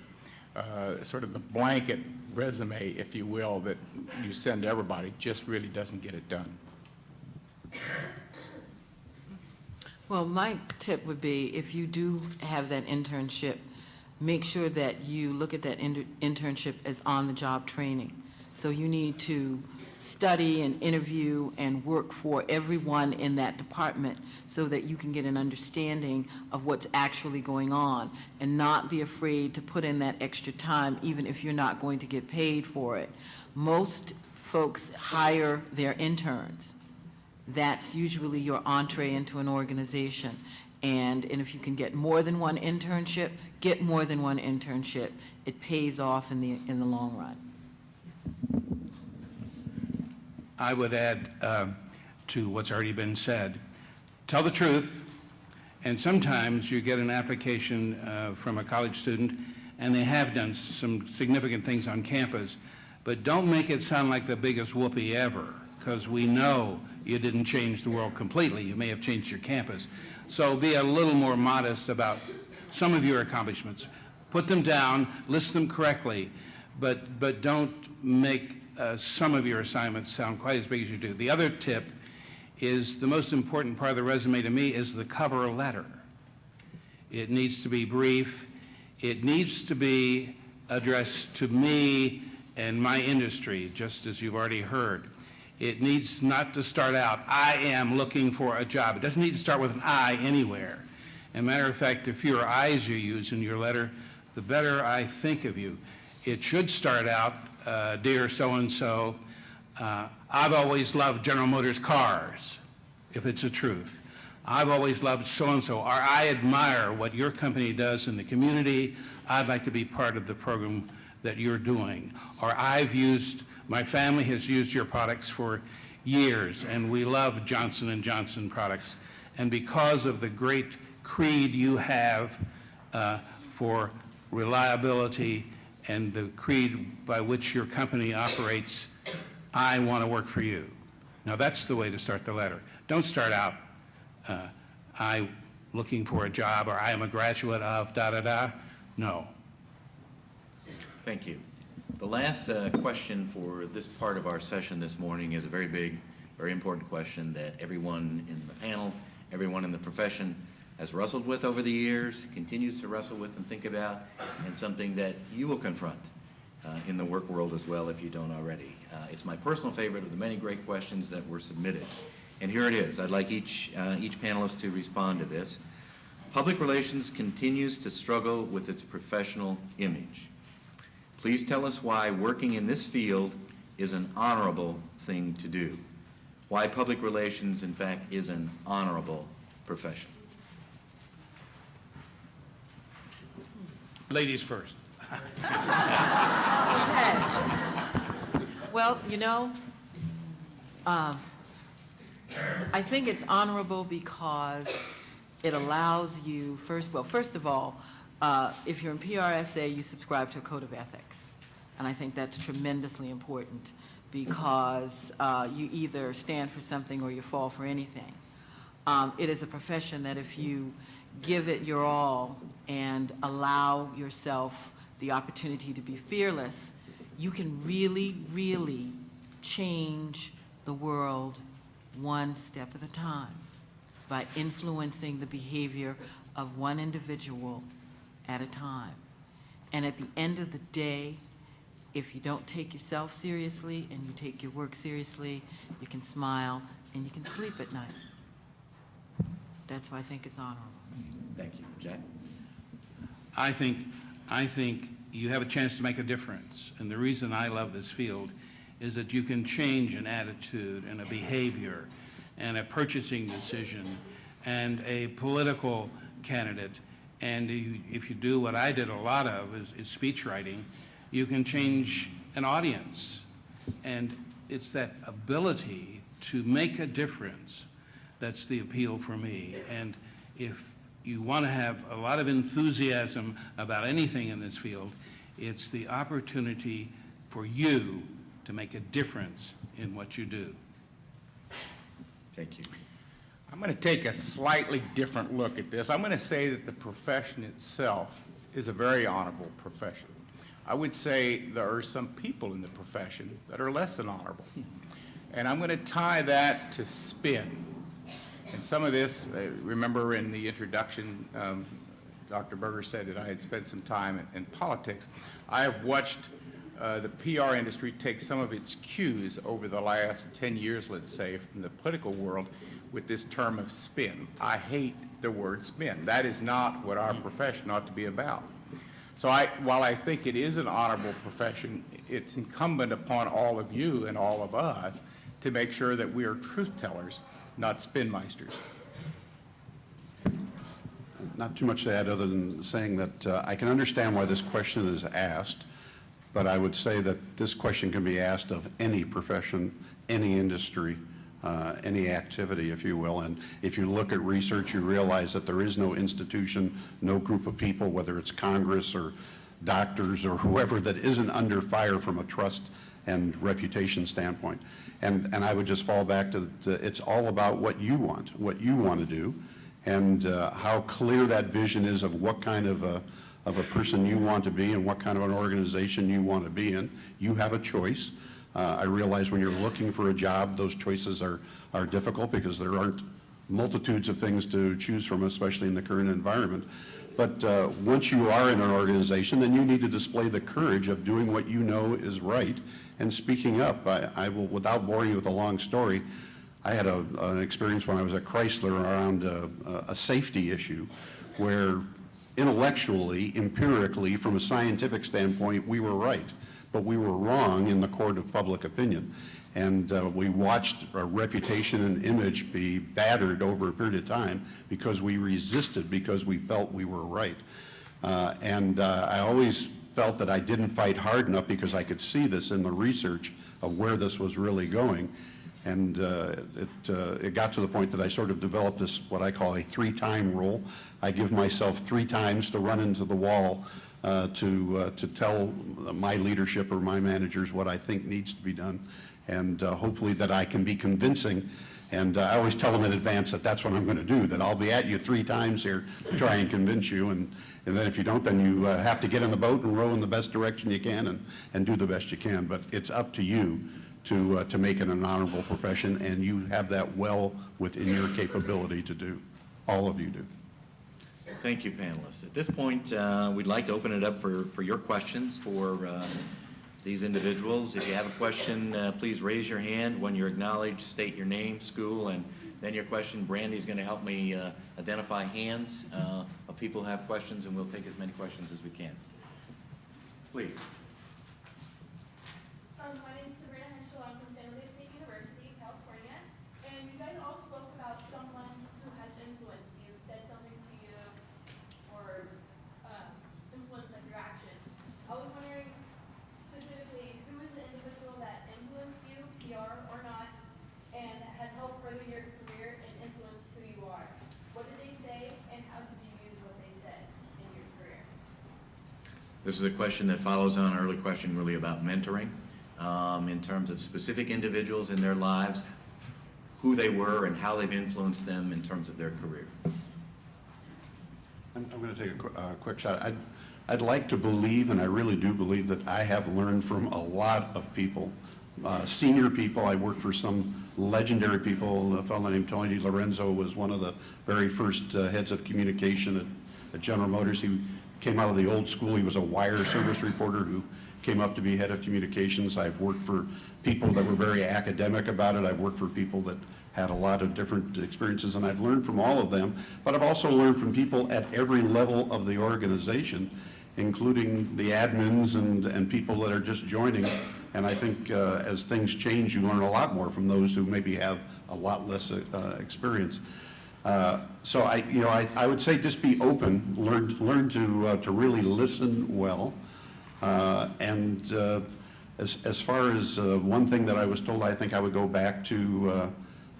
Sort of the blanket resume, if you will, that you send to everybody just really doesn't get it done. Well, my tip would be, if you do have that internship, make sure that you look at that internship as on-the-job training. So you need to study and interview and work for everyone in that department so that you can get an understanding of what's actually going on, and not be afraid to put in that extra time even if you're not going to get paid for it. Most folks hire their interns. That's usually your entree into an organization. And if you can get more than one internship, get more than one internship. It pays off in the long run. I would add to what's already been said, tell the truth, and sometimes you get an application from a college student and they have done some significant things on campus, but don't make it sound like the biggest whoopee ever, because we know you didn't change the world completely. You may have changed your campus. So be a little more modest about some of your accomplishments. Put them down, list them correctly, but don't make some of your assignments sound quite as big as you do. The other tip is, the most important part of the resume to me is the cover letter. It needs to be brief. It needs to be addressed to me and my industry, just as you've already heard. It needs not to start out, I am looking for a job. It doesn't need to start with an I anywhere. As a matter of fact, the fewer I's you use in your letter, the better I think of you. It should start out, dear so-and-so, I've always loved General Motors cars, if it's the truth. I've always loved so-and-so, or I admire what your company does in the community. I'd like to be part of the program that you're doing. Or my family has used your products for years, and we love Johnson & Johnson products. And because of the great creed you have for reliability and the creed by which your company operates, I want to work for you. Now that's the way to start the letter. Don't start out, I looking for a job, or I am a graduate of da-da-da. No. Thank you. The last question for this part of our session this morning is a very big, very important question that everyone in the panel, everyone in the profession has wrestled with over the years, continues to wrestle with and think about, and something that you will confront in the work world as well if you don't already. It's my personal favorite of the many great questions that were submitted. And here it is. I'd like each panelist to respond to this. Public relations continues to struggle with its professional image. Please tell us why working in this field is an honorable thing to do. Why public relations, in fact, is an honorable profession. Ladies first. Okay. Well, you know, I think it's honorable because it allows you, first of all, if you're in PRSA, you subscribe to a code of ethics. And I think that's tremendously important because you either stand for something or you fall for anything. It is a profession that if you give it your all and allow yourself the opportunity to be fearless, you can really, really change the world one step at a time by influencing the behavior of one individual at a time. And at the end of the day, if you don't take yourself seriously and you take your work seriously, you can smile and you can sleep at night. That's why I think it's honorable. Thank you. Jack? I think you have a chance to make a difference. And the reason I love this field is that you can change an attitude and a behavior and a purchasing decision and a political candidate. And if you do what I did a lot of is speech writing, you can change an audience. And it's that ability to make a difference that's the appeal for me. And if you want to have a lot of enthusiasm about anything in this field, it's the opportunity for you to make a difference in what you do. Thank you. I'm going to take a slightly different look at this. I'm going to say that the profession itself is a very honorable profession. I would say there are some people in the profession that are less than honorable. And I'm going to tie that to spin. And some of this, remember in the introduction, Dr. Berger said that I had spent some time in politics. I have watched the PR industry take some of its cues over the last 10 years, let's say, from the political world with this term of spin. I hate the word spin. That is not what our profession ought to be about. So while I think it is an honorable profession, it's incumbent upon all of you and all of us to make sure that we are truth tellers, not spinmeisters. Not too much to add other than saying that I can understand why this question is asked, but I would say that this question can be asked of any profession, any industry, any activity, if you will. And if you look at research, you realize that there is no institution, no group of people, whether it's Congress or doctors or whoever, that isn't under fire from a trust and reputation standpoint. And I would just fall back to it's all about what you want to do, and how clear that vision is of what kind of a person you want to be and what kind of an organization you want to be in. You have a choice. I realize when you're looking for a job, those choices are difficult because there aren't multitudes of things to choose from, especially in the current environment. But once you are in an organization, then you need to display the courage of doing what you know is right and speaking up. I will, without boring you with a long story, I had an experience when I was at Chrysler around a safety issue where intellectually, empirically, from a scientific standpoint, we were right, but we were wrong in the court of public opinion. And we watched our reputation and image be battered over a period of time because we resisted, because we felt we were right. I always felt that I didn't fight hard enough because I could see this in the research of where this was really going. And it got to the point that I sort of developed this, what I call a 3-time rule. I give myself 3 times to run into the wall to tell my leadership or my managers what I think needs to be done. And hopefully that I can be convincing. And I always tell them in advance that that's what I'm going to do, that I'll be at you 3 times here to try and convince you. And then if you don't, then you have to get in the boat and row in the best direction you can and do the best you can. But it's up to you to make it an honorable profession, and you have that well within your capability to do. All of you do. Thank you, panelists. At this point, we'd like to open it up for your questions for these individuals. If you have a question, please raise your hand. When you're acknowledged, state your name, school, and then your question. Brandy's going to help me identify hands of people who have questions, and we'll take as many questions as we can. Please. My name is Sabrina Henschel. I'm from San Jose State University, California. And you guys all spoke about someone who has influenced you, said something to you, or influenced a This is a question that follows on an early question really about mentoring, in terms of specific individuals in their lives, who they were and how they've influenced them in terms of their career. I'm going to take a quick shot. I'd like to believe, and I really do believe, that I have learned from a lot of people, senior people. I worked for some legendary people. A fellow named Tony Lorenzo was one of the very first heads of communication at General Motors. He came out of the old school. He was a wire service reporter who came up to be head of communications. I've worked for people that were very academic about it. I've worked for people that had a lot of different experiences, and I've learned from all of them. But I've also learned from people at every level of the organization, including the admins and people that are just joining. And I think as things change, you learn a lot more from those who maybe have a lot less experience. So I would say just be open, learn to really listen well, and as far as one thing that I was told, I think I would go back to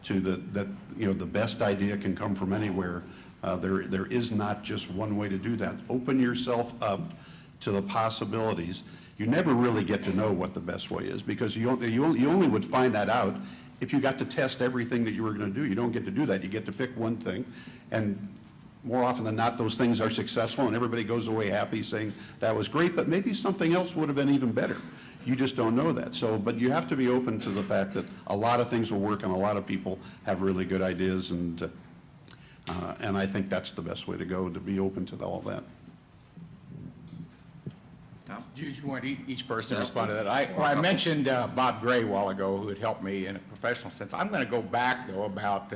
that the best idea can come from anywhere. There is not just one way to do that. Open yourself up to the possibilities. You never really get to know what the best way is, because you only would find that out if you got to test everything that you were going to do. You don't get to do that. You get to pick one thing, and more often than not, those things are successful, and everybody goes away happy saying, that was great, but maybe something else would have been even better. You just don't know that. So, but you have to be open to the fact that a lot of things will work, and a lot of people have really good ideas, and I think that's the best way to go, to be open to all that. Tom? Do you want each person to respond to that? I mentioned Bob Gray a while ago, who had helped me in a professional sense. I'm going to go back, though, about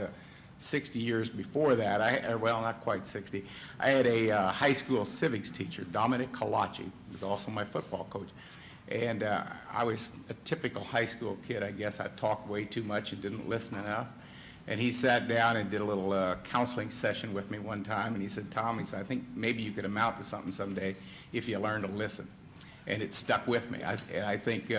60 years before that. Well, not quite 60. I had a high school civics teacher, Dominic Kalachi, who was also my football coach. And I was a typical high school kid, I guess. I talked way too much and didn't listen enough. And he sat down and did a little counseling session with me one time, and he said, Tom, he said, I think maybe you could amount to something someday if you learn to listen. And it stuck with me. I think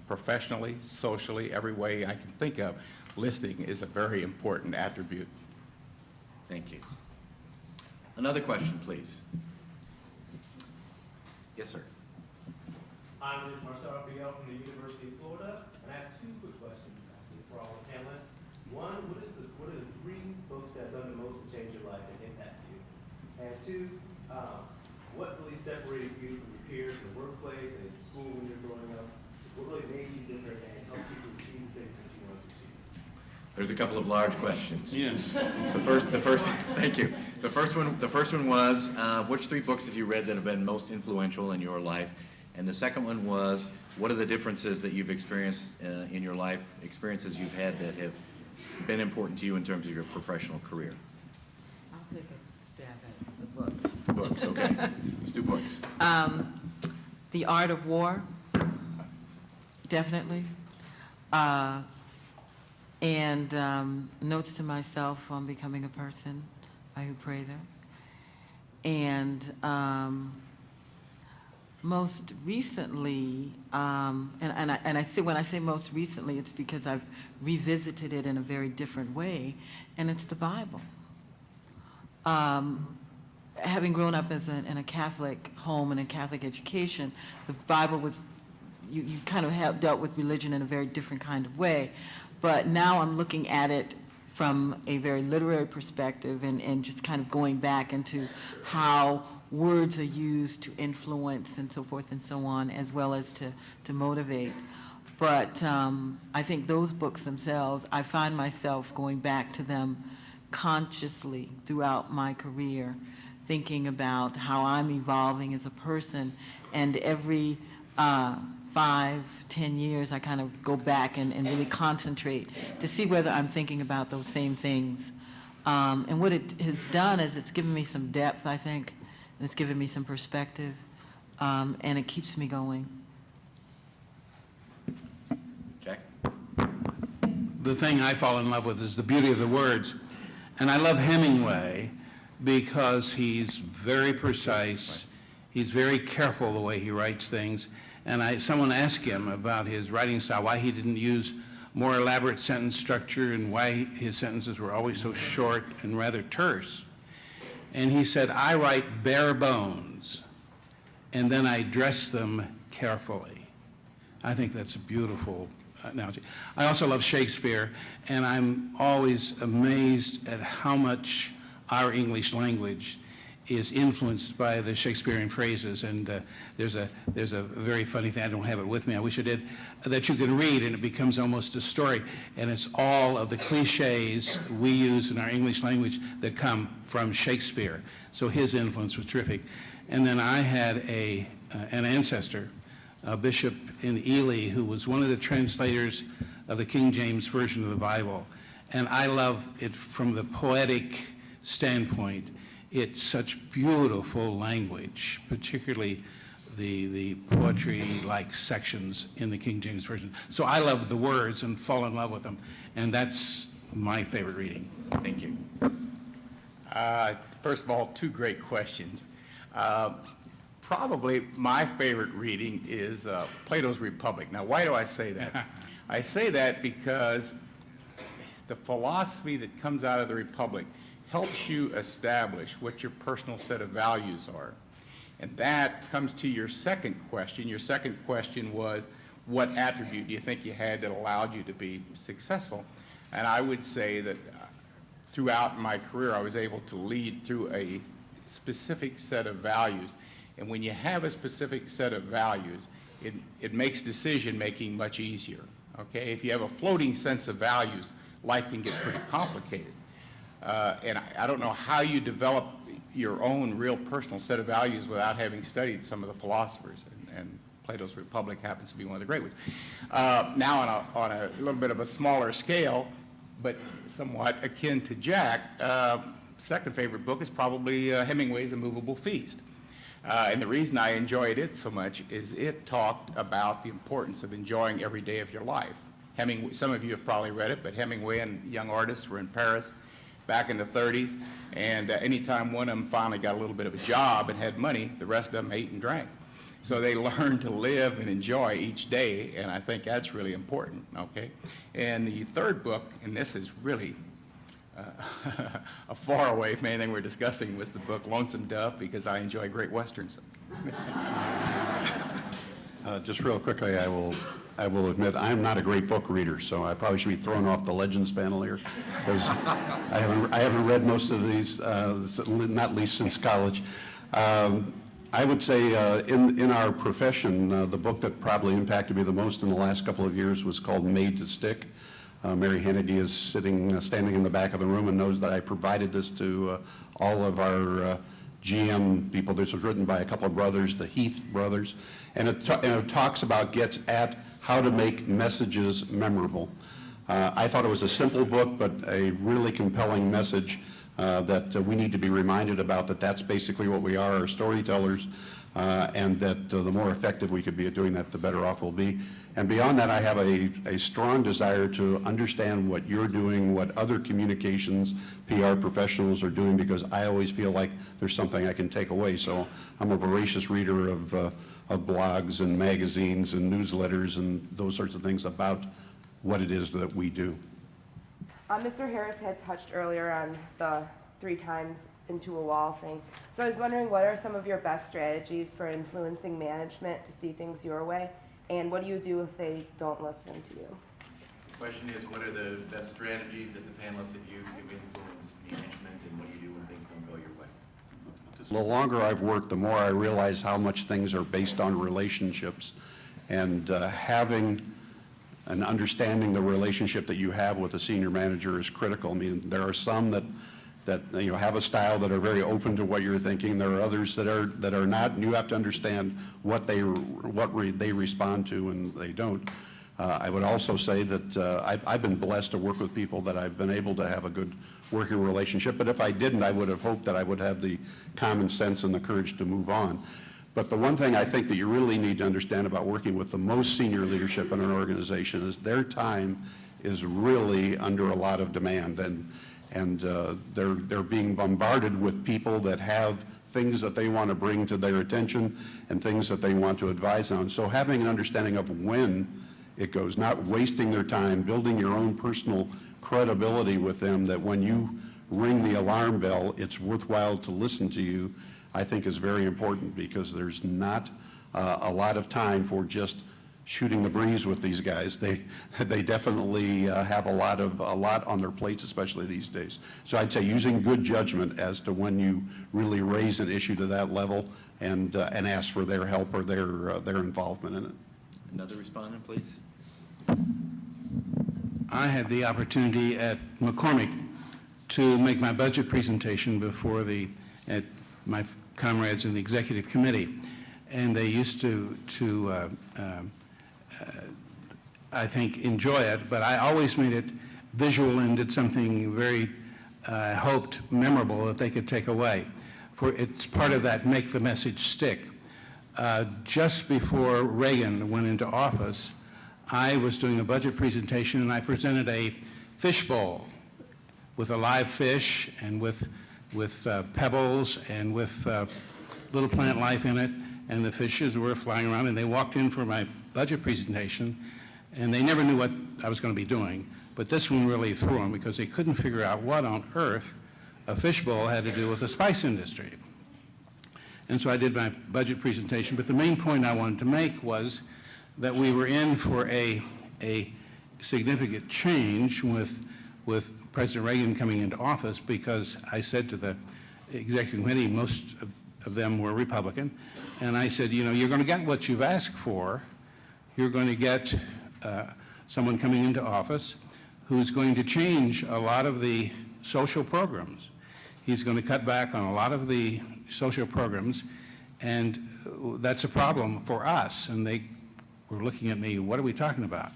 professionally, socially, every way I can think of, listening is a very important attribute. Thank you. Another question, please. Yes, sir. My name is Marcelo Miguel from the University of Florida, and I have two quick questions, actually, for all the panelists. One, what are the three books that have done the most to change your life and impact you? And two, what really separated you from your peers in the workplace and in school when you were growing up? What really made you different and helped you to achieve things that you wanted to achieve? There's a couple of large questions. Yes. The first, thank you. The first one was, which three books have you read that have been most influential in your life? And the second one was, what are the differences that you've experienced in your life, experiences you've had that have been important to you in terms of your professional career? I'll take a stab at the books. Books, okay. Let's do books. The Art of War, definitely. And Notes to Myself on Becoming a Person by Hugh Prather. And most recently, and I say, when I say most recently, it's because I've revisited it in a very different way, and it's the Bible. Having grown up in a Catholic home and in Catholic education, the Bible was, you kind of have dealt with religion in a very different kind of way. But now I'm looking at it from a very literary perspective and just kind of going back into how words are used to influence and so forth and so on, as well as to motivate. But I think those books themselves, I find myself going back to them consciously throughout my career, thinking about how I'm evolving as a person, and every 5, 10 years, I kind of go back and really concentrate to see whether I'm thinking about those same things. And what it has done is it's given me some depth, I think, and it's given me some perspective, and it keeps me going. Jack? The thing I fall in love with is the beauty of the words. And I love Hemingway because he's very precise. He's very careful the way he writes things. And someone asked him about his writing style, why he didn't use more elaborate sentence structure and why his sentences were always so short and rather terse. And he said, I write bare bones. and then I dress them carefully. I think that's a beautiful analogy. I also love Shakespeare, and I'm always amazed at how much our English language is influenced by the Shakespearean phrases. And there's a very funny thing, I don't have it with me, I wish I did, that you can read and it becomes almost a story. And it's all of the cliches we use in our English language that come from Shakespeare. So his influence was terrific. And then I had an ancestor, a bishop in Ely, who was one of the translators of the King James Version of the Bible. And I love it from the poetic standpoint. It's such beautiful language, particularly the poetry-like sections in the King James Version. So I love the words and fall in love with them, and that's my favorite reading. Thank you. First of all, two great questions. Probably my favorite reading is Plato's Republic. Now, why do I say that? I say that because the philosophy that comes out of the Republic helps you establish what your personal set of values are. And that comes to your second question. Your second question was, what attribute do you think you had that allowed you to be successful? And I would say that throughout my career, I was able to lead through a specific set of values. And when you have a specific set of values, it makes decision-making much easier, okay? If you have a floating sense of values, life can get pretty complicated. And I don't know how you develop your own real personal set of values without having studied some of the philosophers, and Plato's Republic happens to be one of the great ones. Now on a little bit of a smaller scale, but somewhat akin to Jack, second favorite book is probably Hemingway's A Movable Feast. And the reason I enjoyed it so much is it talked about the importance of enjoying every day of your life. Hemingway, some of you have probably read it, but Hemingway and young artists were in Paris back in the 30s, and anytime one of them finally got a little bit of a job and had money, the rest of them ate and drank. So they learned to live and enjoy each day, and I think that's really important, okay? And the third book, and this is really a far away from anything we're discussing, was the book Lonesome Dove, because I enjoy great Westerns. Just real quickly, I will admit I'm not a great book reader, so I probably should be thrown off the Legends panel here, because I haven't read most of these, not least since college. I would say in our profession, the book that probably impacted me the most in the last couple of years was called Made to Stick. Mary Hannity is standing in the back of the room and knows that I provided this to all of our GM people. This was written by a couple of brothers, the Heath brothers, and it talks about, gets at how to make messages memorable. I thought it was a simple book, but a really compelling message that we need to be reminded about, that that's basically what we are storytellers, and that the more effective we could be at doing that, the better off we'll be. And beyond that, I have a strong desire to understand what you're doing, what other communications PR professionals are doing, because I always feel like there's something I can take away. So I'm a voracious reader of blogs and magazines and newsletters and those sorts of things about what it is that we do. Mr. Harris had touched earlier on the 3 times into a wall thing. So I was wondering, what are some of your best strategies for influencing management to see things your way? And what do you do if they don't listen to you? The question is, what are the best strategies that the panelists have used to influence management, and what do you do when things don't go your way? The longer I've worked, the more I realize how much things are based on relationships, and having and understanding the relationship that you have with a senior manager is critical. I mean, there are some that have a style that are very open to what you're thinking. There are others that are not, and you have to understand what they respond to and they don't. I would also say that I've been blessed to work with people that I've been able to have a good working relationship, but if I didn't, I would have hoped that I would have the common sense and the courage to move on. But the one thing I think that you really need to understand about working with the most senior leadership in an organization is their time is really under a lot of demand, and they're being bombarded with people that have things that they want to bring to their attention and things that they want to advise on. So having an understanding of when it goes, not wasting their time, building your own personal credibility with them, that when you ring the alarm bell, it's worthwhile to listen to you. I think is very important, because there's not a lot of time for just shooting the breeze with these guys. They definitely have a lot on their plates, especially these days. So I'd say using good judgment as to when you really raise an issue to that level and ask for their help or their involvement in it. Another respondent, please. I had the opportunity at McCormick to make my budget presentation before my comrades in the executive committee, and they used to I think, enjoy it, but I always made it visual and did something very, hoped, memorable that they could take away. For it's part of that make the message stick. Just before Reagan went into office, I was doing a budget presentation, and I presented a fishbowl with a live fish and with pebbles and with little plant life in it, and the fishes were flying around, and they walked in for my budget presentation, and they never knew what I was going to be doing. But this one really threw them, because they couldn't figure out what on earth a fishbowl had to do with the spice industry. And so I did my budget presentation, but the main point I wanted to make was that we were in for a significant change with President Reagan coming into office, because I said to the executive committee, most of them were Republican, and I said, you know, you're going to get what you've asked for. You're going to get someone coming into office who's going to change a lot of the social programs. He's going to cut back on a lot of the social programs, and that's a problem for us. And they were looking at me, what are we talking about?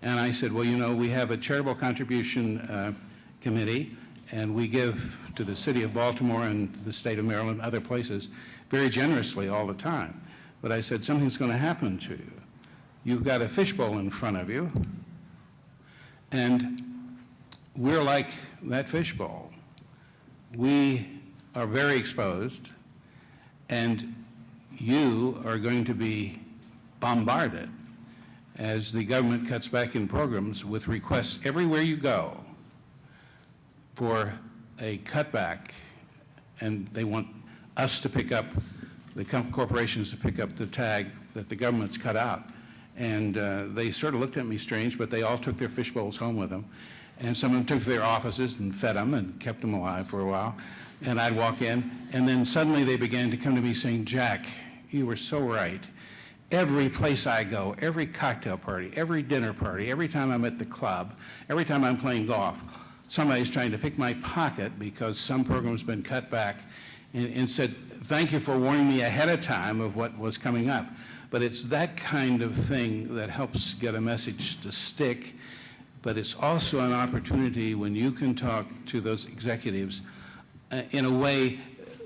And I said, well, you know, we have a charitable contribution committee, and we give to the city of Baltimore and the state of Maryland, other places, very generously all the time. But I said, something's going to happen to you. You've got a fishbowl in front of you, and we're like that fishbowl. We are very exposed, and you are going to be bombarded as the government cuts back in programs with requests everywhere you go for a cutback, and they want us to pick up, the corporations to pick up the tab that the government's cut out. And they sort of looked at me strange, but they all took their fish bowls home with them. And some of them took to their offices and fed them and kept them alive for a while. And I'd walk in, and then suddenly they began to come to me saying, Jack, you were so right. Every place I go, every cocktail party, every dinner party, every time I'm at the club, every time I'm playing golf, somebody's trying to pick my pocket because some program's been cut back, and said, thank you for warning me ahead of time of what was coming up. But it's that kind of thing that helps get a message to stick. But it's also an opportunity when you can talk to those executives in a way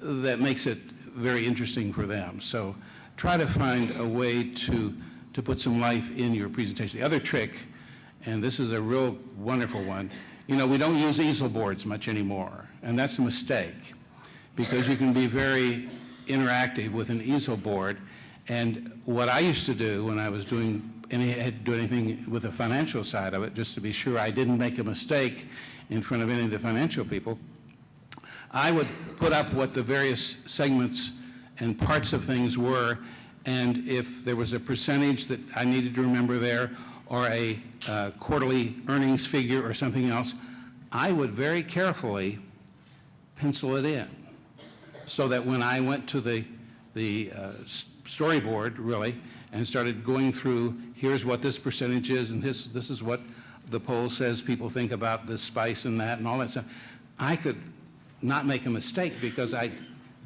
that makes it very interesting for them. So try to find a way to put some life in your presentation. The other trick, and this is a real wonderful one, you know, we don't use easel boards much anymore, and that's a mistake, because you can be very interactive with an easel board. And what I used to do when I was doing anything with the financial side of it, just to be sure I didn't make a mistake in front of any of the financial people, I would put up what the various segments and parts of things were, and if there was a percentage that I needed to remember there, or a quarterly earnings figure or something else, I would very carefully pencil it in, so that when I went to the storyboard, really, and started going through, here's what this percentage is, and this is what the poll says people think about this spice and that and all that stuff, I could not make a mistake, because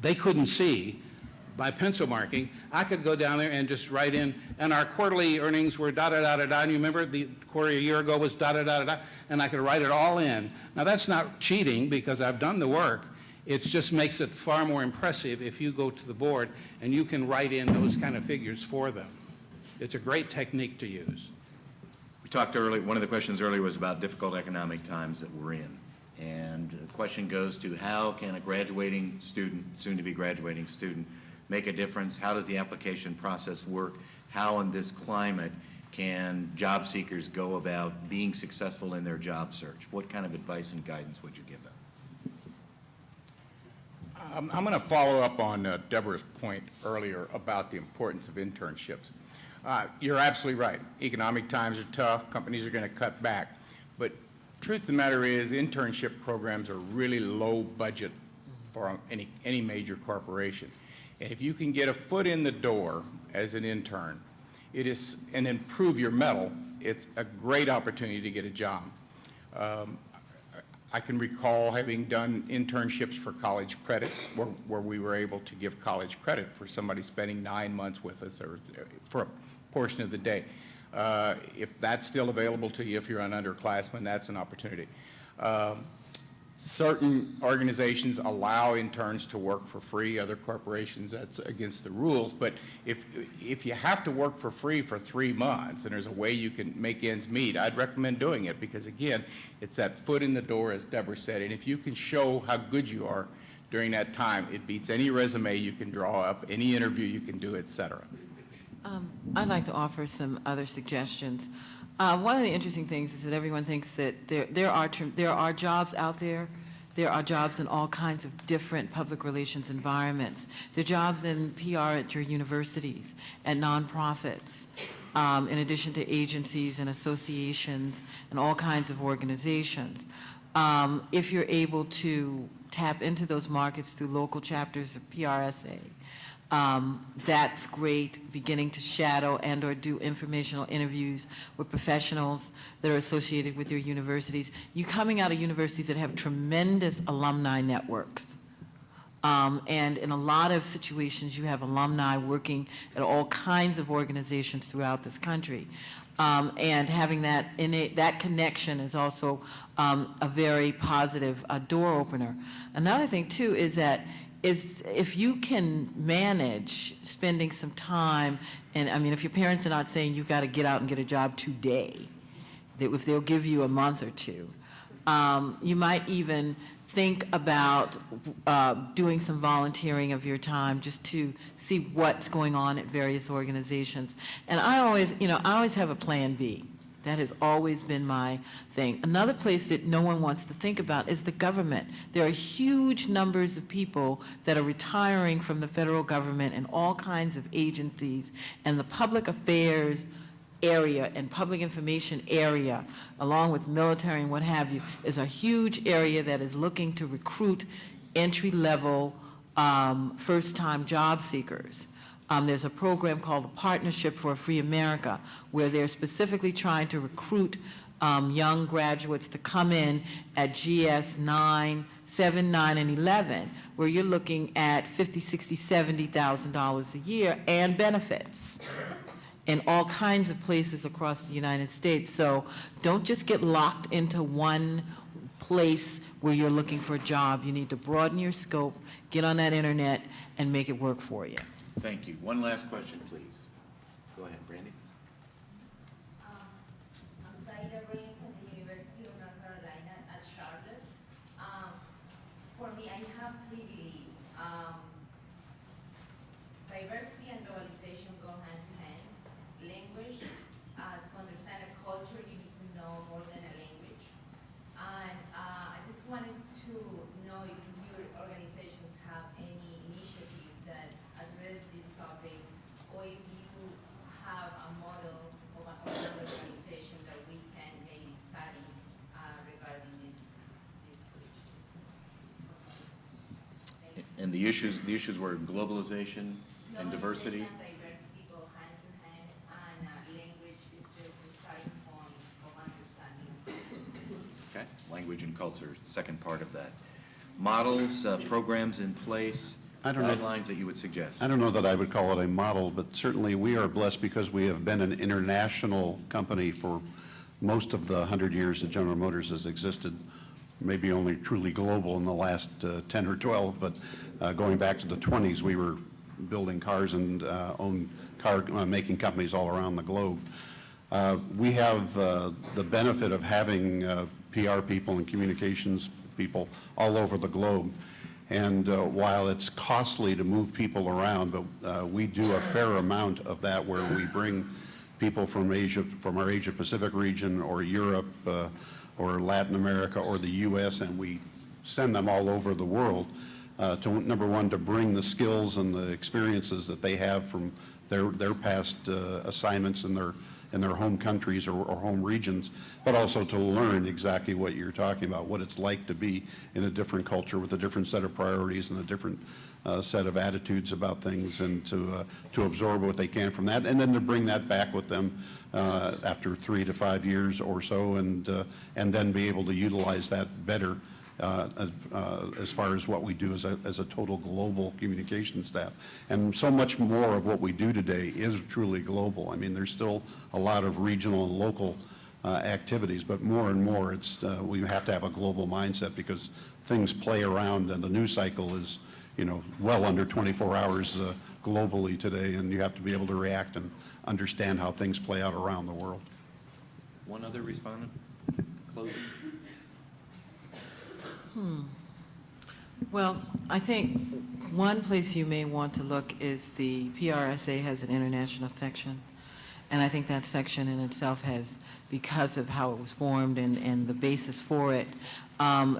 they couldn't see by pencil marking. I could go down there and just write in, and our quarterly earnings were da-da-da-da-da, and you remember the quarter a year ago was da-da-da-da-da, and I could write it all in. Now, that's not cheating, because I've done the work. It just makes it far more impressive if you go to the board and you can write in those kind of figures for them. It's a great technique to use. We talked earlier, one of the questions earlier was about difficult economic times that we're in. And the question goes to, how can a graduating student, soon-to-be graduating student, make a difference? How does the application process work? How in this climate can job seekers go about being successful in their job search? What kind of advice and guidance would you give them? I'm going to follow up on Deborah's point earlier about the importance of internships. You're absolutely right. Economic times are tough. Companies are going to cut back. But truth of the matter is, internship programs are really low budget for any major corporation. And if you can get a foot in the door as an intern, and then prove your mettle, it's a great opportunity to get a job. I can recall having done internships for college credit where we were able to give college credit for somebody spending 9 months with us or for a portion of the day. If that's still available to you, if you're an underclassman, that's an opportunity. Certain organizations allow interns to work for free. Other corporations, that's against the rules. But if you have to work for free for 3 months and there's a way you can make ends meet, I'd recommend doing it because, again, it's that foot in the door, as Deborah said. And if you can show how good you are during that time, it beats any resume you can draw up, any interview you can do, et cetera. I'd like to offer some other suggestions. One of the interesting things is that everyone thinks that there are jobs out there. There are jobs in all kinds of different public relations environments. There are jobs in PR at your universities, at nonprofits, in addition to agencies and associations and all kinds of organizations. If you're able to tap into those markets through local chapters of PRSA, that's great, beginning to shadow and or do informational interviews with professionals that are associated with your universities. You coming out of universities that have tremendous alumni networks. And in a lot of situations, you have alumni working at all kinds of organizations throughout this country. And having that connection is also a very positive door opener. Another thing, too, is that if you can manage spending some time, and I mean, if your parents are not saying you've got to get out and get a job today, that if they'll give you a month or two, you might even think about doing some volunteering of your time just to see what's going on at various organizations. And I always have a plan B. That has always been my thing. Another place that no one wants to think about is the government. There are huge numbers of people that are retiring from the federal government and all kinds of agencies, and the public affairs area and public information area, along with military and what have you, is a huge area that is looking to recruit entry-level first-time job seekers. There's a program called the Partnership for a Free America, where they're specifically trying to recruit young graduates to come in at GS 9, 7, 9, and 11, where you're looking at $50,000, $60,000, $70,000 a year and benefits in all kinds of places across the United States. So don't just get locked into one place where you're looking for a job. You need to broaden your scope, get on that internet, and make it work for you. Thank you. One last question, please. Go ahead, Brandy. I'm Saida Breen from the University of North Carolina at Charlotte. For me, I have three beliefs. Diversity and globalization go hand in hand. Language, to understand a culture, you need to know more than a language. And I just wanted to know if your organizations have any initiatives that address these topics, or if you have a model of an organization that we can maybe study regarding these two issues. And the issues were globalization and diversity. Globalization and diversity go hand in hand, and language is just the starting point of understanding. Okay, language and culture, second part of that. Models, programs in place, I don't know. guidelines that you would suggest. I don't know that I would call it a model, but certainly we are blessed because we have been an international company for most of the 100 years that General Motors has existed, maybe only truly global in the last 10 or 12, but going back to the 20s, we were building cars and owned car making companies all around the globe. We have the benefit of having PR people and communications people all over the globe. And while it's costly to move people around, but we do a fair amount of that where we bring people from Asia, from our Asia Pacific region or Europe or Latin America or the U.S., and we send them all over the world number one, to bring the skills and the experiences that they have from their past assignments in their home countries or home regions, but also to learn exactly what you're talking about, what it's like to be in a different culture with a different set of priorities and a different set of attitudes about things, and to absorb what they can from that, and then to bring that back with them after 3 to 5 years or so, and then be able to utilize that better as far as what we do as a total global communication staff. And so much more of what we do today is truly global. I mean, there's still a lot of regional and local activities, but more and more we have to have a global mindset, because things play around, and the news cycle is, well under 24 hours globally today, and you have to be able to react and understand how things play out around the world. One other respondent? Closing? Well, I think one place you may want to look is the PRSA has an international section, and I think that section in itself has, because of how it was formed and the basis for it,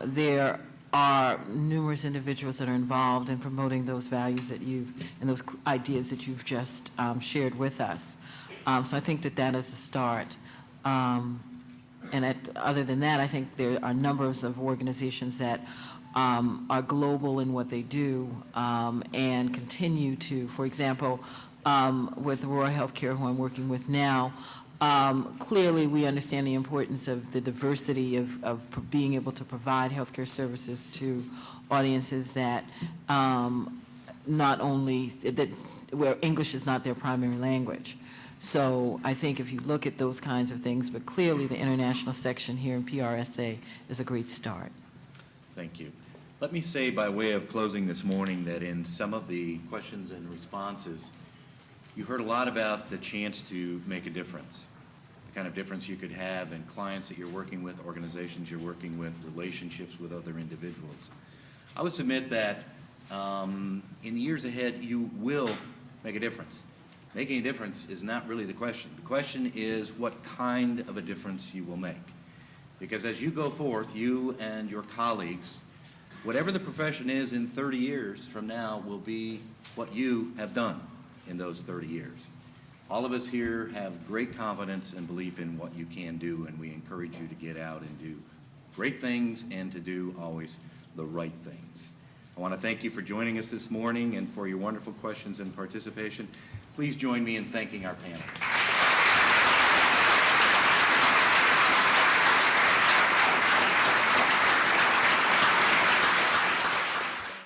there are numerous individuals that are involved in promoting those values that and those ideas that you've just shared with us. So I think that is a start. Other than that, I think there are numbers of organizations that are global in what they do and continue to, for example, with Aurora Healthcare, who I'm working with now, clearly we understand the importance of the diversity of being able to provide healthcare services to audiences that not only, where English is not their primary language. So I think if you look at those kinds of things, but clearly the international section here in PRSA is a great start. Thank you. Let me say by way of closing this morning that in some of the questions and responses, you heard a lot about the chance to make a difference, the kind of difference you could have in clients that you're working with, organizations you're working with, relationships with other individuals. I would submit that in the years ahead, you will make a difference. Making a difference is not really the question. The question is what kind of a difference you will make. Because as you go forth, you and your colleagues, whatever the profession is in 30 years from now will be what you have done in those 30 years. All of us here have great confidence and belief in what you can do, and we encourage you to get out and do great things and to do always the right things. I want to thank you for joining us this morning and for your wonderful questions and participation. Please join me in thanking our panelists.